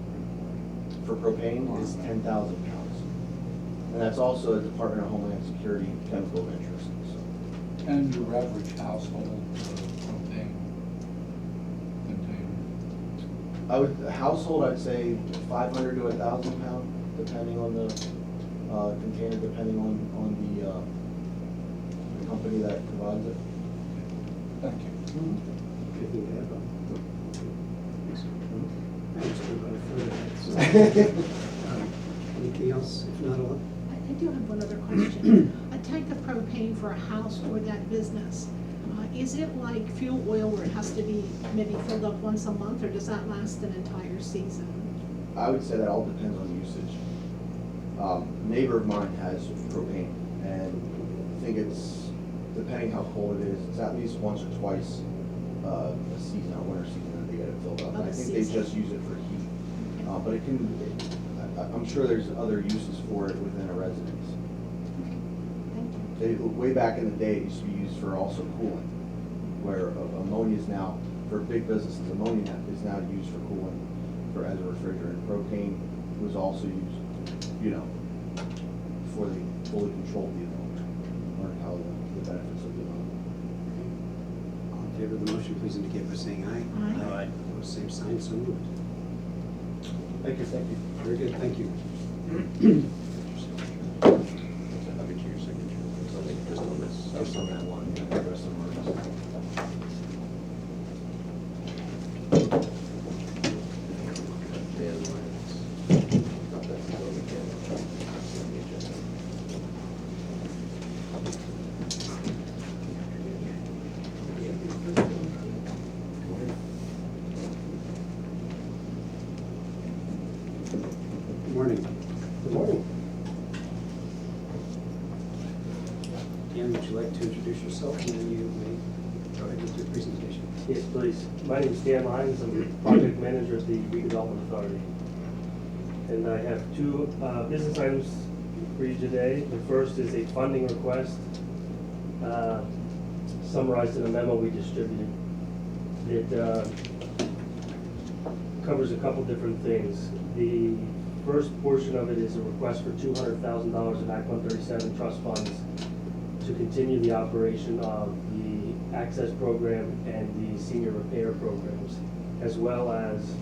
For propane is 10,000 pounds. And that's also a Department of Homeland Security chemical of interest, so. And your average household propane container? Household, I'd say 500 to 1,000 pound, depending on the container, depending on the company that provides it. Thank you. Anything to add, Bob? I just don't go further. Anything else? If not, I do have one other question. A tank of propane for a house or that business, is it like fuel oil where it has to be maybe filled up once a month, or does that last an entire season? I would say that all depends on usage. A neighbor of mine has propane, and I think it's, depending how cold it is, it's at least once or twice a season, a winter season, that they get it filled up. Of And I a think they season. just use it for heat. But it can, I'm sure there's other uses for it within a residence. Thank you. Way back in the day, it used to be used for also cooling, where ammonia is now, for big businesses, ammonia is now used for cooling, for as a refrigerant. Propane was also used, you know, before they fully controlled the ammonia, learned how the benefits of the ammonia. all in favor of the motion, please indicate by saying aye. Aye. Aye. Opposed, same sign, so moved. Thank you, thank you. Very good, thank you. I'll get you your signature. I think just on this. Just on that one, the rest of them are just. Dan Lyons. Not that it's on the agenda. Good morning. Good morning. Dan, would you like to introduce yourself, and then you may go ahead with your presentation? Yes, please. My name is Dan Lyons. I'm the project manager at the Redevelopment Authority. And I have two business items for you today. The first is a funding request summarized in a memo we distributed. It covers a couple different things. The first portion of it is a request for $200,000 of Act 137 trust funds to continue the operation of the access program and the senior repair programs, as well as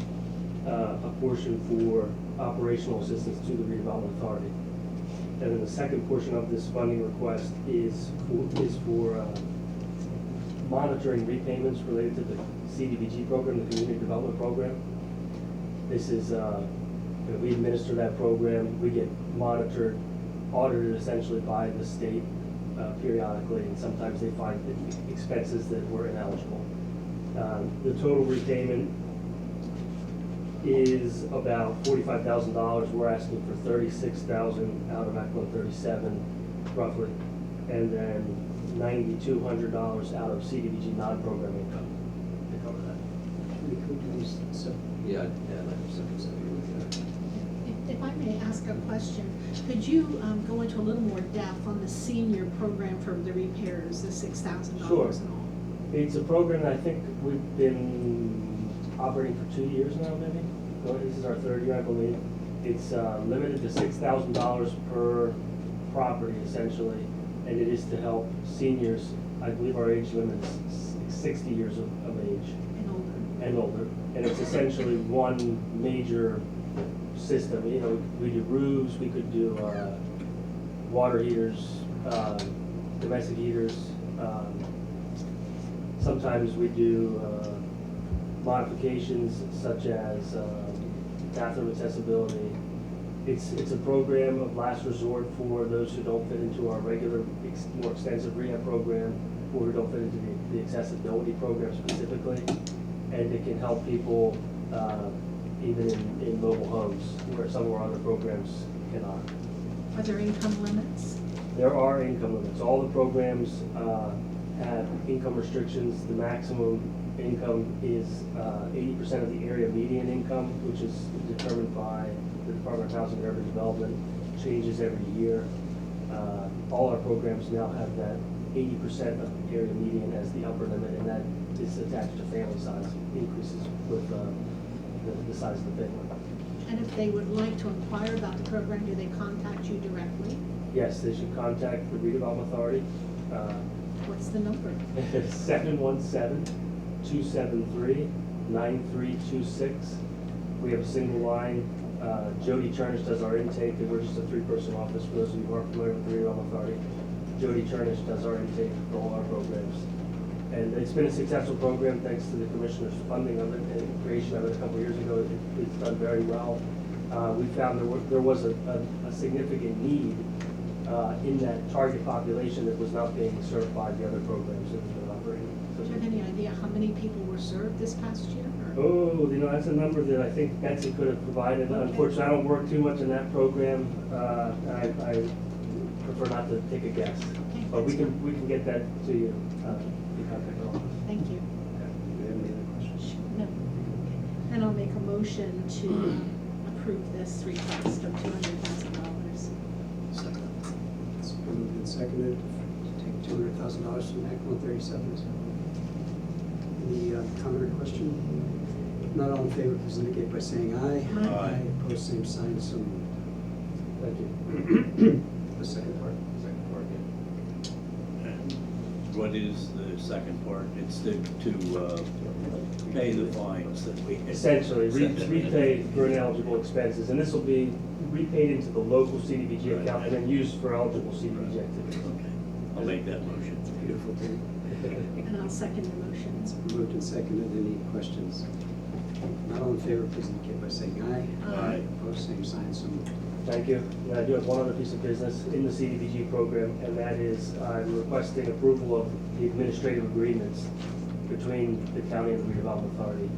a portion for operational assistance to the redevelopment authority. And then the second portion of this funding request is for monitoring repayments related to the CDBG program, the Community Development Program. This is, we administer that program, we get monitored, audited essentially by the state periodically, and sometimes they find expenses that were ineligible. The total repayment is about $45,000. We're asking for $36,000 out of Act 137, roughly, and then $9,200 out of CDBG non-program income to cover that. We could do these, so, Yeah, like second set of If I may ask a question, could you go into a little more depth on the senior program for the repairs, the $6,000 Sure. and all? It's a program that I think we've been operating for 2 years now, maybe. This is our third year, I believe. It's limited to $6,000 per property, essentially, and it is to help seniors. I believe our age limit is 60 years of age And older. and older. And it's essentially one major system. You know, we do roofs, we could do water heaters, domestic heaters. Sometimes we do modifications such as bathroom accessibility. It's a program of last resort for those who don't fit into our regular, more extensive rehab program, or who don't fit into the accessibility program specifically. And it can help people even in mobile homes, where some of our other programs cannot. Are there income limits? There are income limits. All the programs have income restrictions. The maximum income is 80% of the area median income, which is determined by the Department of Housing and Urban Development, changes every year. All our programs now have that 80% of the area median as the upper limit, and that is attached to family size, increases with the size of the family. And if they would like to inquire about the program, do they contact you directly? Yes, they should contact the Redevelopment Authority. What's the number? 717-273-9326. We have a single line. Jody Churnish does our intake, and we're just a three-person office for those of you who aren't familiar with the Redevelopment Authority. Jody Churnish does our intake for all our programs. And it's been a successful program thanks to the Commissioner's funding of it and creation of it a couple of years ago. It's done very well. We found there was a significant need in that target population that was not being served by the other programs that have been operating. Do you have any idea how many people were served this past year? Or- Oh, that's a number that I think Betsy could have provided. Okay. Unfortunately, I don't work too much in that program. I prefer not to take a guess. Okay, But we that's can get that to you, the contact office. Thank you. Do you have any other questions? No. Then I'll make a motion to approve this request of $200,000. Second. It's been moved and seconded to take $200,000 from Act 137. Any comment or question? Not all in favor, please indicate by saying aye. Aye. Opposed, same sign, so moved. Thank you. The second part. Second part, yeah. And what is the second part? It's to pay the fines that we. Essentially, repay for ineligible expenses, and this will be repaid into the local CDBG account and then used for eligible CDBG activities. Okay, I'll make that motion. Beautiful thing. And I'll second the motion. It's been moved and seconded. Any questions? Not all in favor, please indicate by saying aye. Aye. Opposed, same sign, so moved. Thank you. And I do have one other piece of business in the CDBG program, and that is I'm requesting approval of the administrative agreements between the county and the redevelopment authority.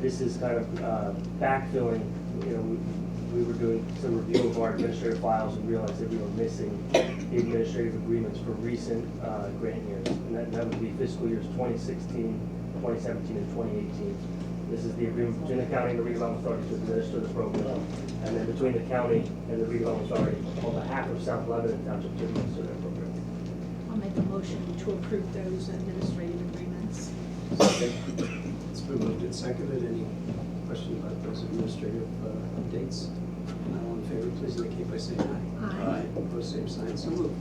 This is kind of backfilling, we were doing some review of our administrative files and realized that we were missing the administrative agreements for recent grant years. And that would be fiscal years 2016, 2017, and 2018. This is the agreement between the county and the redevelopment authority to administer the program, and then between the county and the redevelopment authority on behalf of South Lebanon Township to administer that program. I'll make a motion to approve those administrative agreements. It's been moved and seconded. Any questions about those administrative updates? Not all in favor, please indicate by saying aye. Aye. Opposed, same sign, so moved.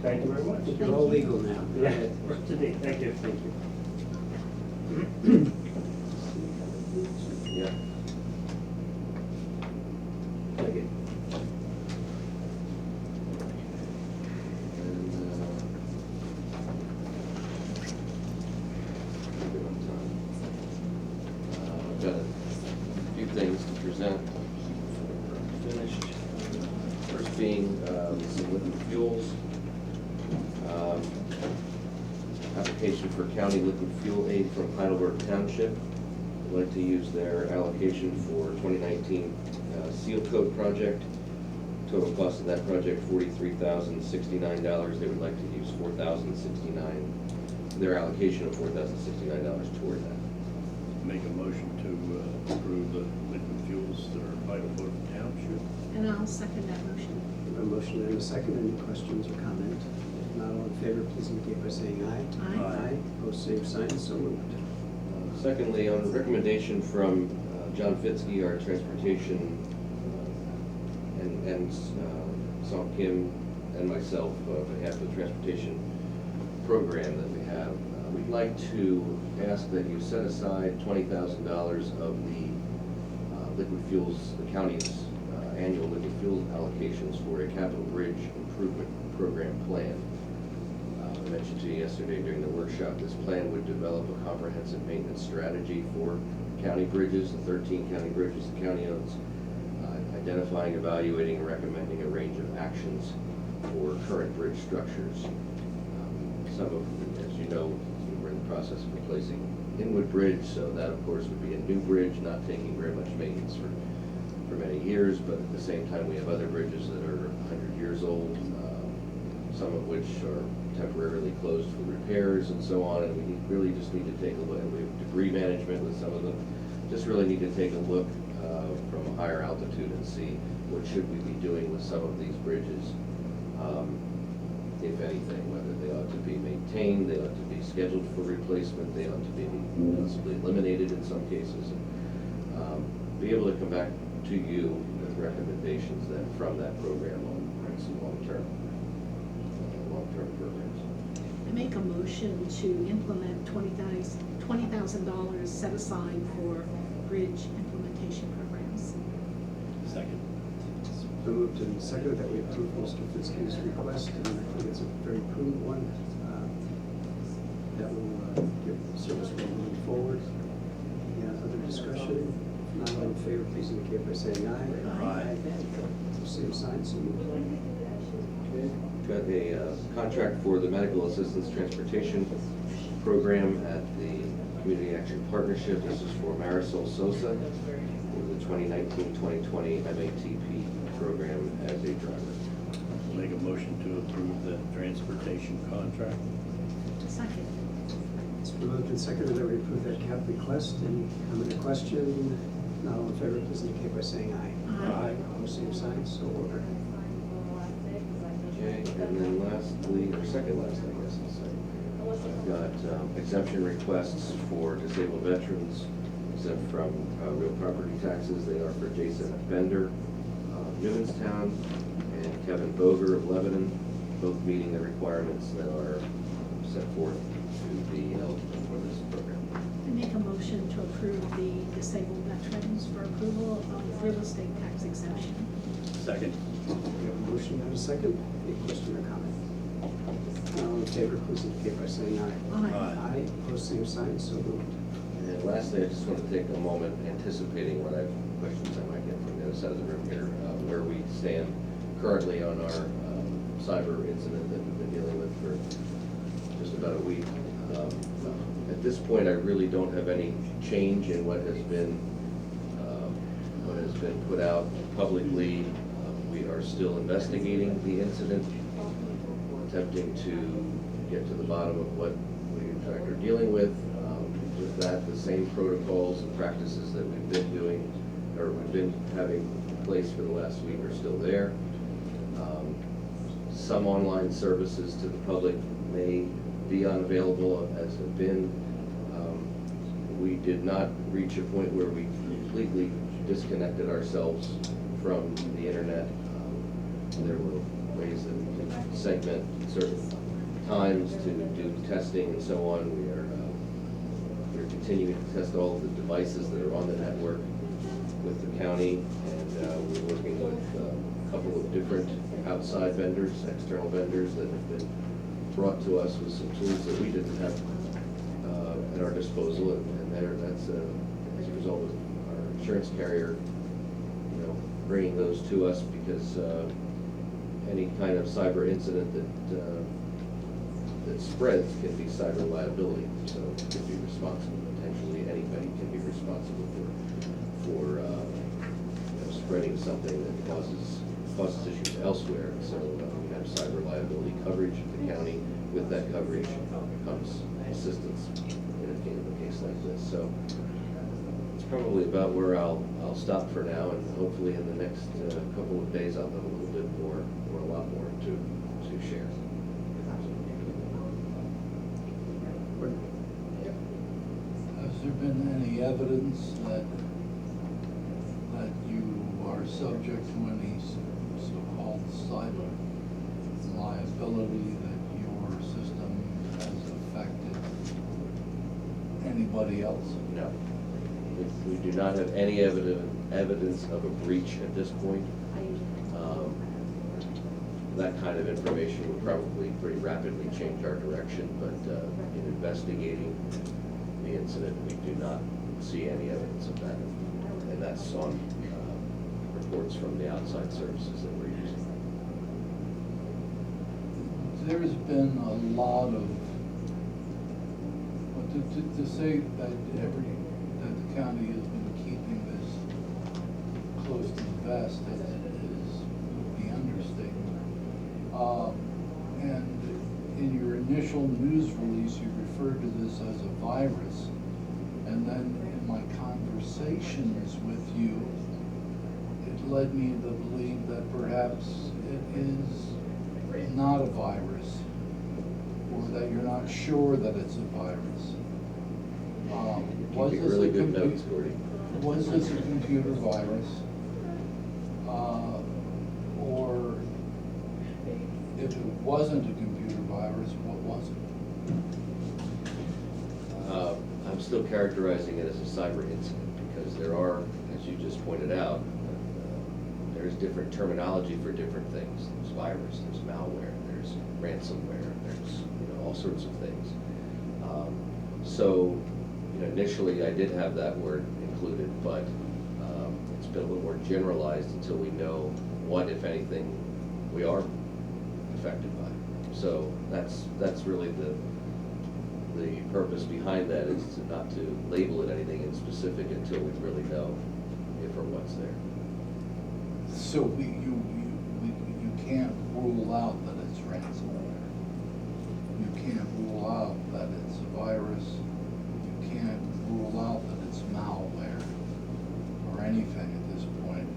Thank you very much. You're all legal now. Go Yeah, ahead. we're up to date. Thank you. Thank you. Yeah. Thank you. And, I've got a few things to present before we're finished. First being some liquid fuels. Application for county liquid fuel aid from Heidelberg Township. I'd like to use their allocation for 2019 seal coat project. Total cost of that project, $43,069. They would like to use $4,069, their allocation of $4,069 toward that. Make a motion to approve the liquid fuels that are Heidelberg Township. And I'll second that motion. A motion and a second. Any questions or comment? If not all in favor, please indicate by saying aye. Aye. Opposed, same sign, so moved. Secondly, on recommendation from John Fitzke, our transportation, and Song Kim and myself, on behalf of the transportation program that we have, we'd like to ask that you set aside $20,000 of the liquid fuels, the county's annual liquid fuel allocations for a capital bridge improvement program plan. I mentioned to you yesterday during the workshop, this plan would develop a comprehensive maintenance strategy for county bridges, the 13 county bridges the county owns, identifying, evaluating, and recommending a range of actions for current bridge structures. Some of, as you know, we're in the process of replacing Inwood Bridge, so that of course would be a new bridge, not taking very much maintenance for many years, but at the same time we have other bridges that are 100 years old, some of which are temporarily closed for repairs and so on, and we really just need to take a look, and we have debris management with some of them, just really need to take a look from a higher altitude and see what should we be doing with some of these bridges, if anything, whether they ought to be maintained, they ought to be scheduled for replacement, they ought to be possibly eliminated in some cases, and be able to come back to you with recommendations then from that program on some long-term programs. I make a motion to implement $20,000 set aside for bridge implementation programs. Second. So moved and seconded that we approve Mr. Fitzgerald's request, and I think it's a very prudent one that will give service well moving forward. Any other discussion? If not, all in favor, please indicate by saying aye. Aye. Same sign, so moved. Got a contract for the medical assistance transportation program at the Community Action Partnership. This is for Marisol Sosa for the 2019-2020 MATP program as a driver. Make a motion to approve the transportation contract. Second. It's been moved and seconded that we approve that cap request. Any comment or question? Not all in favor, please indicate by saying aye. Aye. Opposed, same sign, so ordered. Okay, and then lastly, or second last, I guess I'll say, I've got exemption requests for disabled veterans, exempt from real property taxes. They are for Jason Bender, Newmanstown, and Kevin Boger of Lebanon, both meeting the requirements that are set forth to be eligible for this program. I make a motion to approve the disabled veterans for approval of real estate tax exemption. Second. We have a motion and a second. Any question or comment? All in favor, please indicate by saying aye. Aye. Aye. Opposed, same sign, so moved. And then lastly, I just want to take a moment anticipating what questions I might get from the other side of the room here, where we stand currently on our cyber incident that we've been dealing with for just about a week. At this point, I really don't have any change in what has been put out publicly. We are still investigating the incident, attempting to get to the bottom of what we in fact are dealing with. With that, the same protocols and practices that we've been doing, or we've been having in place for the last week are still there. Some online services to the public may be unavailable, as have been. We did not reach a point where we completely disconnected ourselves from the internet. There were ways that we could segment certain times to do testing and so on. We're continuing to test all of the devices that are on the network with the county, and we're working with a couple of different outside vendors, external vendors that have been brought to us with some tools that we didn't have at our disposal, and that's as a result of our insurance carrier, bringing those to us, because any kind of cyber incident that spreads can be cyber liability, so it can be responsible. Potentially anybody can be responsible for spreading something that causes issues elsewhere. So we have cyber liability coverage at the county. With that coverage comes assistance in a case like this. So it's probably about where I'll stop for now, and hopefully in the next couple of days I'll have a little bit more, or a lot more to share. Has there been any evidence that you are subject to any so-called cyber liability, that your system has affected anybody else? No. We do not have any evidence of a breach at this point. that kind of information would probably pretty rapidly change our direction, but in investigating the incident, we do not see any evidence of that. And that's on reports from the outside services that we're using. There's been a lot of, well, to say that the county has been keeping this close to the vest would be understatement. And in your initial news release, you referred to this as a virus. And then in my conversations with you, it led me to believe that perhaps it is not a virus, or that you're not sure that it's a virus. Was Keeping this really a good notes, Gordy. Was this a computer virus? Or if it wasn't a computer virus, what was it? I'm still characterizing it as a cyber incident because there are, as you just pointed out, there's different terminology for different things. There's virus, there's malware, there's ransomware, there's all sorts of things. So initially I did have that word included, but it's been a little more generalized until we know what, if anything, we are affected by. So that's really the purpose behind that, is to not to label it anything in specific until we really know if or what's there. So you can't rule out that it's ransomware. You can't rule out that it's a virus. You can't rule out that it's malware or anything at this point.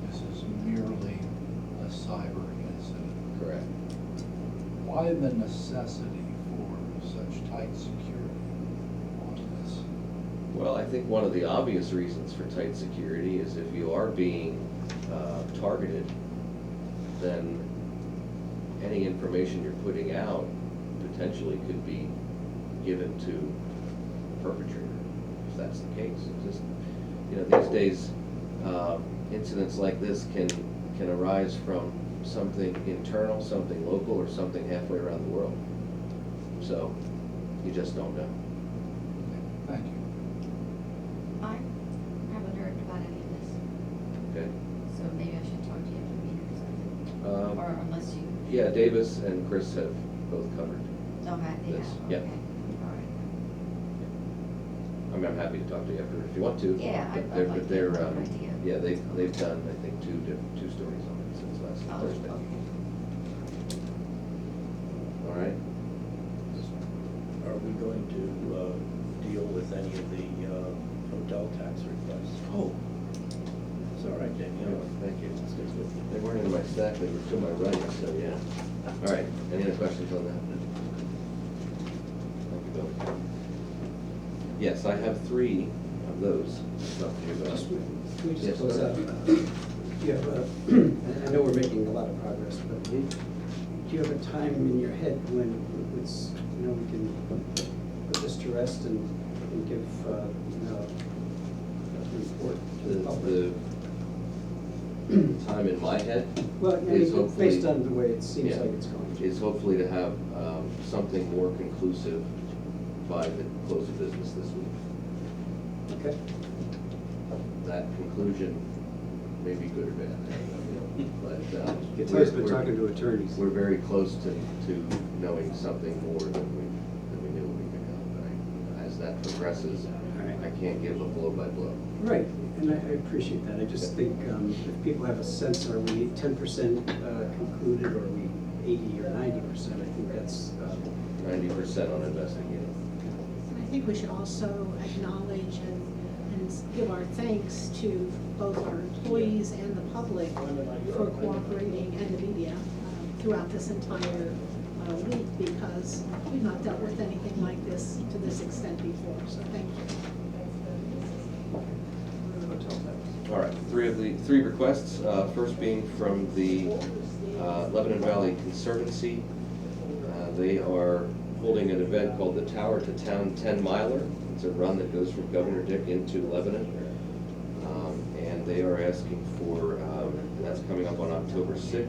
This is merely a cyber incident. Correct. Why the necessity for such tight security on this? Well, I think one of the obvious reasons for tight security is if you are being targeted, then any information you're putting out potentially could be given to the perpetrator, if that's the case. It's just, these days, incidents like this can arise from something internal, something local, or something halfway around the world. So you just don't know. Thank you. I haven't heard about any of this, Okay. so maybe I should talk to you after the meeting or something. Or unless you, Yeah, Davis and Chris have both covered. okay, they This, have, yeah. okay, all right. I mean, I'm happy to talk to you after if you want to. Yeah, But I'd they're, like but to they're, have an idea. yeah, they've done, I think, two stories on it since last Oh, Thursday. okay. All right. Are we going to deal with any of the hotel tax requests? Oh, It's all right, Danielle. thank you. It's good with you. They weren't in my stack, they were to my right, so yeah. All right, any other questions on that? Thank you, Bill. Yes, I have 3 of those to talk to you about. Can we Yes, just close go out? ahead. I know we're making a lot of progress, but do you have a time in your head when it's, we can put this to rest and give, a report to the public? The time in my head Well, I is mean, hopefully. based on the way it seems Yeah, like it's going. is hopefully to have something more conclusive by the close of business this week. Okay. That conclusion may be good or bad, but. It's always been we're- talking to attorneys. We're very close to knowing something more than we knew a week ago. But as that progresses, I can't give a blow by blow. Right, and I appreciate that. I just think if people have a sense, are we 10% concluded, or are we 80 or 90%? I think that's, 90% on investigating. And I think we should also acknowledge and give our thanks to both our employees and the public for cooperating, and the media throughout this entire week, because we've not dealt with anything like this to this extent before, so thank you. All right, 3 requests. First being from the Lebanon Valley Conservancy. They are holding an event called the Tower to Town 10 Miler. It's a run that goes from Governor Dick into Lebanon. And they are asking for, and that's coming up on October 6th,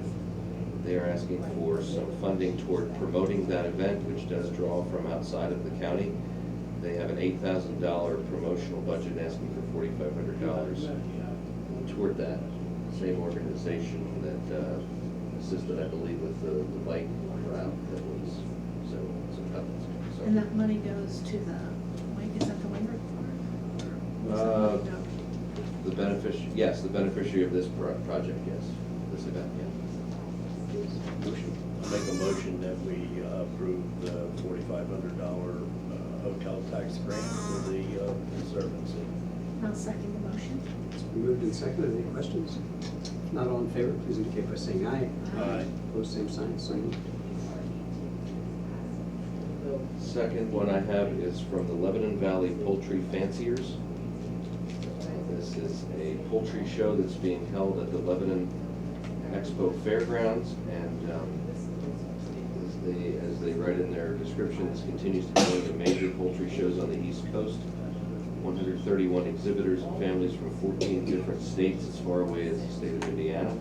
They are asking for some funding toward promoting that event, which does draw from outside of the county. They have an $8,000 promotional budget and asking for $4,500 toward that. Same organization that assisted, I believe, with the bike route that was, so And that money goes to the, is that the Wainwright Farm? the beneficiary of this project, yes, this event, yeah. Motion. I make a motion that we approve the $4,500 hotel tax grant for the Conservancy. I'll second the motion. It's been moved and seconded. Any questions? If not all in favor, please indicate by saying aye. Aye. Opposed, same sign, so moved. Second one I have is from the Lebanon Valley Poultry Fanciers. This is a poultry show that's being held at the Lebanon Expo Fairgrounds, and as they write in their description, this continues to be one of the major poultry shows on the East Coast. 131 exhibitors and families from 14 different states as far away as the state of Indiana,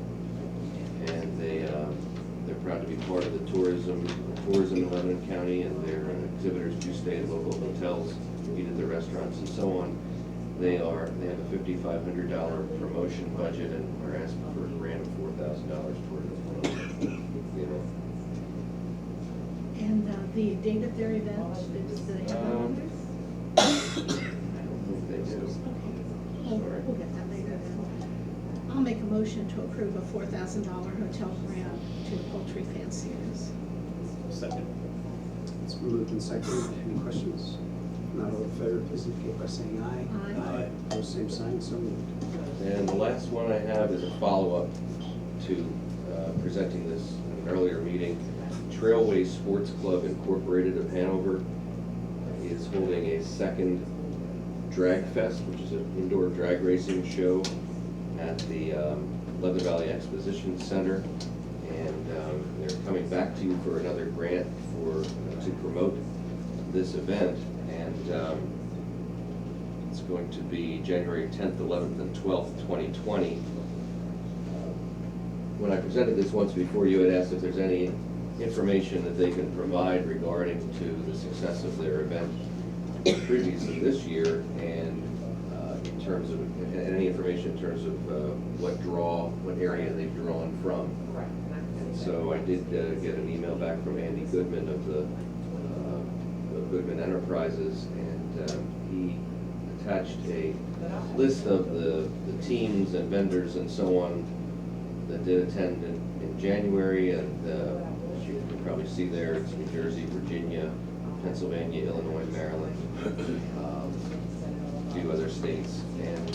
and they're proud to be part of the tourism in Lebanon County, and their exhibitors do stay at local hotels, eat at the restaurants, and so on. They have a $5,500 promotion budget and are asking for a grant of $4,000 toward the promotion. And the date of their event, do they have that on there? I don't think they do. Okay, we'll get that later then. I'll make a motion to approve a $4,000 hotel grant to the Poultry Fanciers. Second. It's been moved and seconded. Any questions? If not all in favor, please indicate by saying aye. Aye. Opposed, same sign, so moved. And the last one I have is a follow-up to presenting this in an earlier meeting. Trailway Sports Club Incorporated of Hanover is holding a second Drag Fest, which is an indoor drag racing show at the Lebanon Valley Exposition Center. And they're coming back to you for another grant to promote this event. And it's going to be January 10th, 11th, and 12th, 2020. When I presented this once before, you had asked if there's any information that they can provide regarding to the success of their event previously this year, and in terms of any information in terms of what area they've drawn from. And so I did get an email back from Andy Goodman of the Goodman Enterprises, and he attached a list of the teams and vendors and so on that did attend in January, and as you can probably see there, it's New Jersey, Virginia, Pennsylvania, Illinois, Maryland, a few other states. And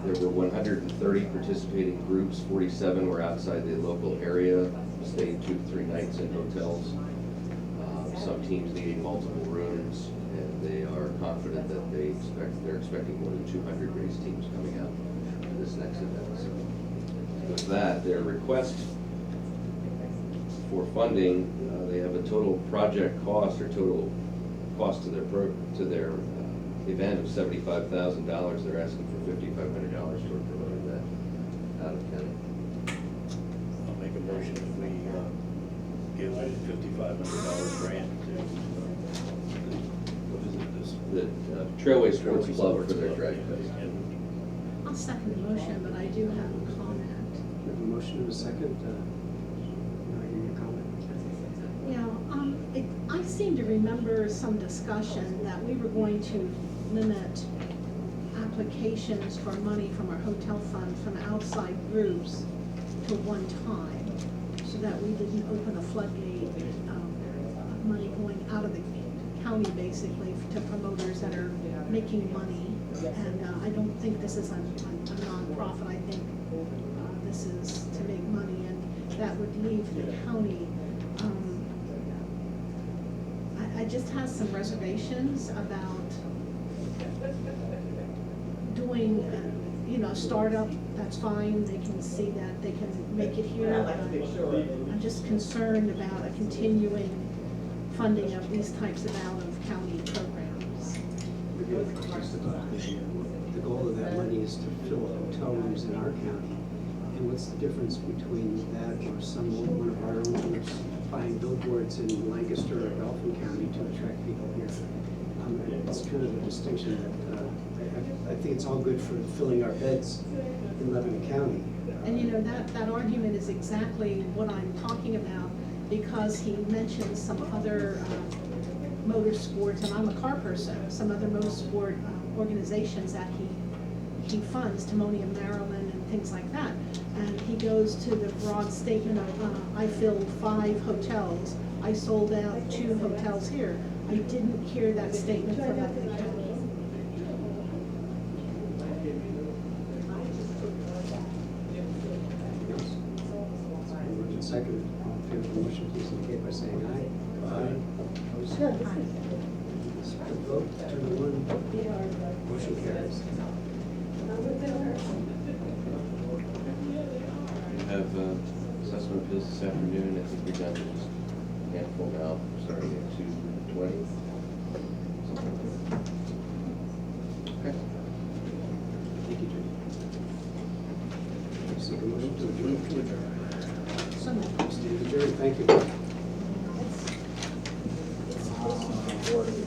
there were 130 participating groups, 47 were outside the local area, stayed 2 to 3 nights in hotels. Some teams needing multiple rooms, and they are confident that they're expecting more than 200 race teams coming out to this next event. So with that, their request for funding, they have a total project cost or total cost to their event of $75,000. They're asking for $5,500 for promoting that out of county. I'll make a motion that we give a $5,500 grant to, what is it, this? The Trailway Sports Club for their drag fest. I'll second the motion, but I do have a comment. We have a motion and a second. Can I hear your comment? Yeah, I seem to remember some discussion that we were going to limit applications for money from our hotel fund from outside groups to one time, so that we didn't open a floodgate of money going out of the county basically to promoters that are making money. And I don't think this is a nonprofit. I think this is to make money, and that would leave the county. I just have some reservations about doing, startup. That's fine. They can see that they can make it here. I'm just concerned about a continuing funding of these types of out-of-county programs. Maybe we're confused about the goal of that money is to fill hotel rooms in our county. And what's the difference between that or one of our own groups buying billboards in Lancaster or Dauphin County to attract people here? It's kind of a distinction that, I think it's all good for filling our beds in Lebanon County. And you know, that argument is exactly what I'm talking about, because he mentions some other motorsports, and I'm a car person, some other motorsport organizations that he funds, Timonium, Maryland, and things like that. And he goes to the broad statement of, I filled 5 hotels, I sold out 2 hotels here. I didn't hear that statement from Lebanon County. Anything else? Moved and seconded. All in favor of the motion, please indicate by saying aye. Aye. Opposed? Split vote, 2-1. Motion carries. We have assessment appeals this afternoon. I think we're down to just a handful now, starting at 2:20. Okay. Thank you, Judy. Seek a motion to adjourn. So moved. Stand adjourned. Thank you.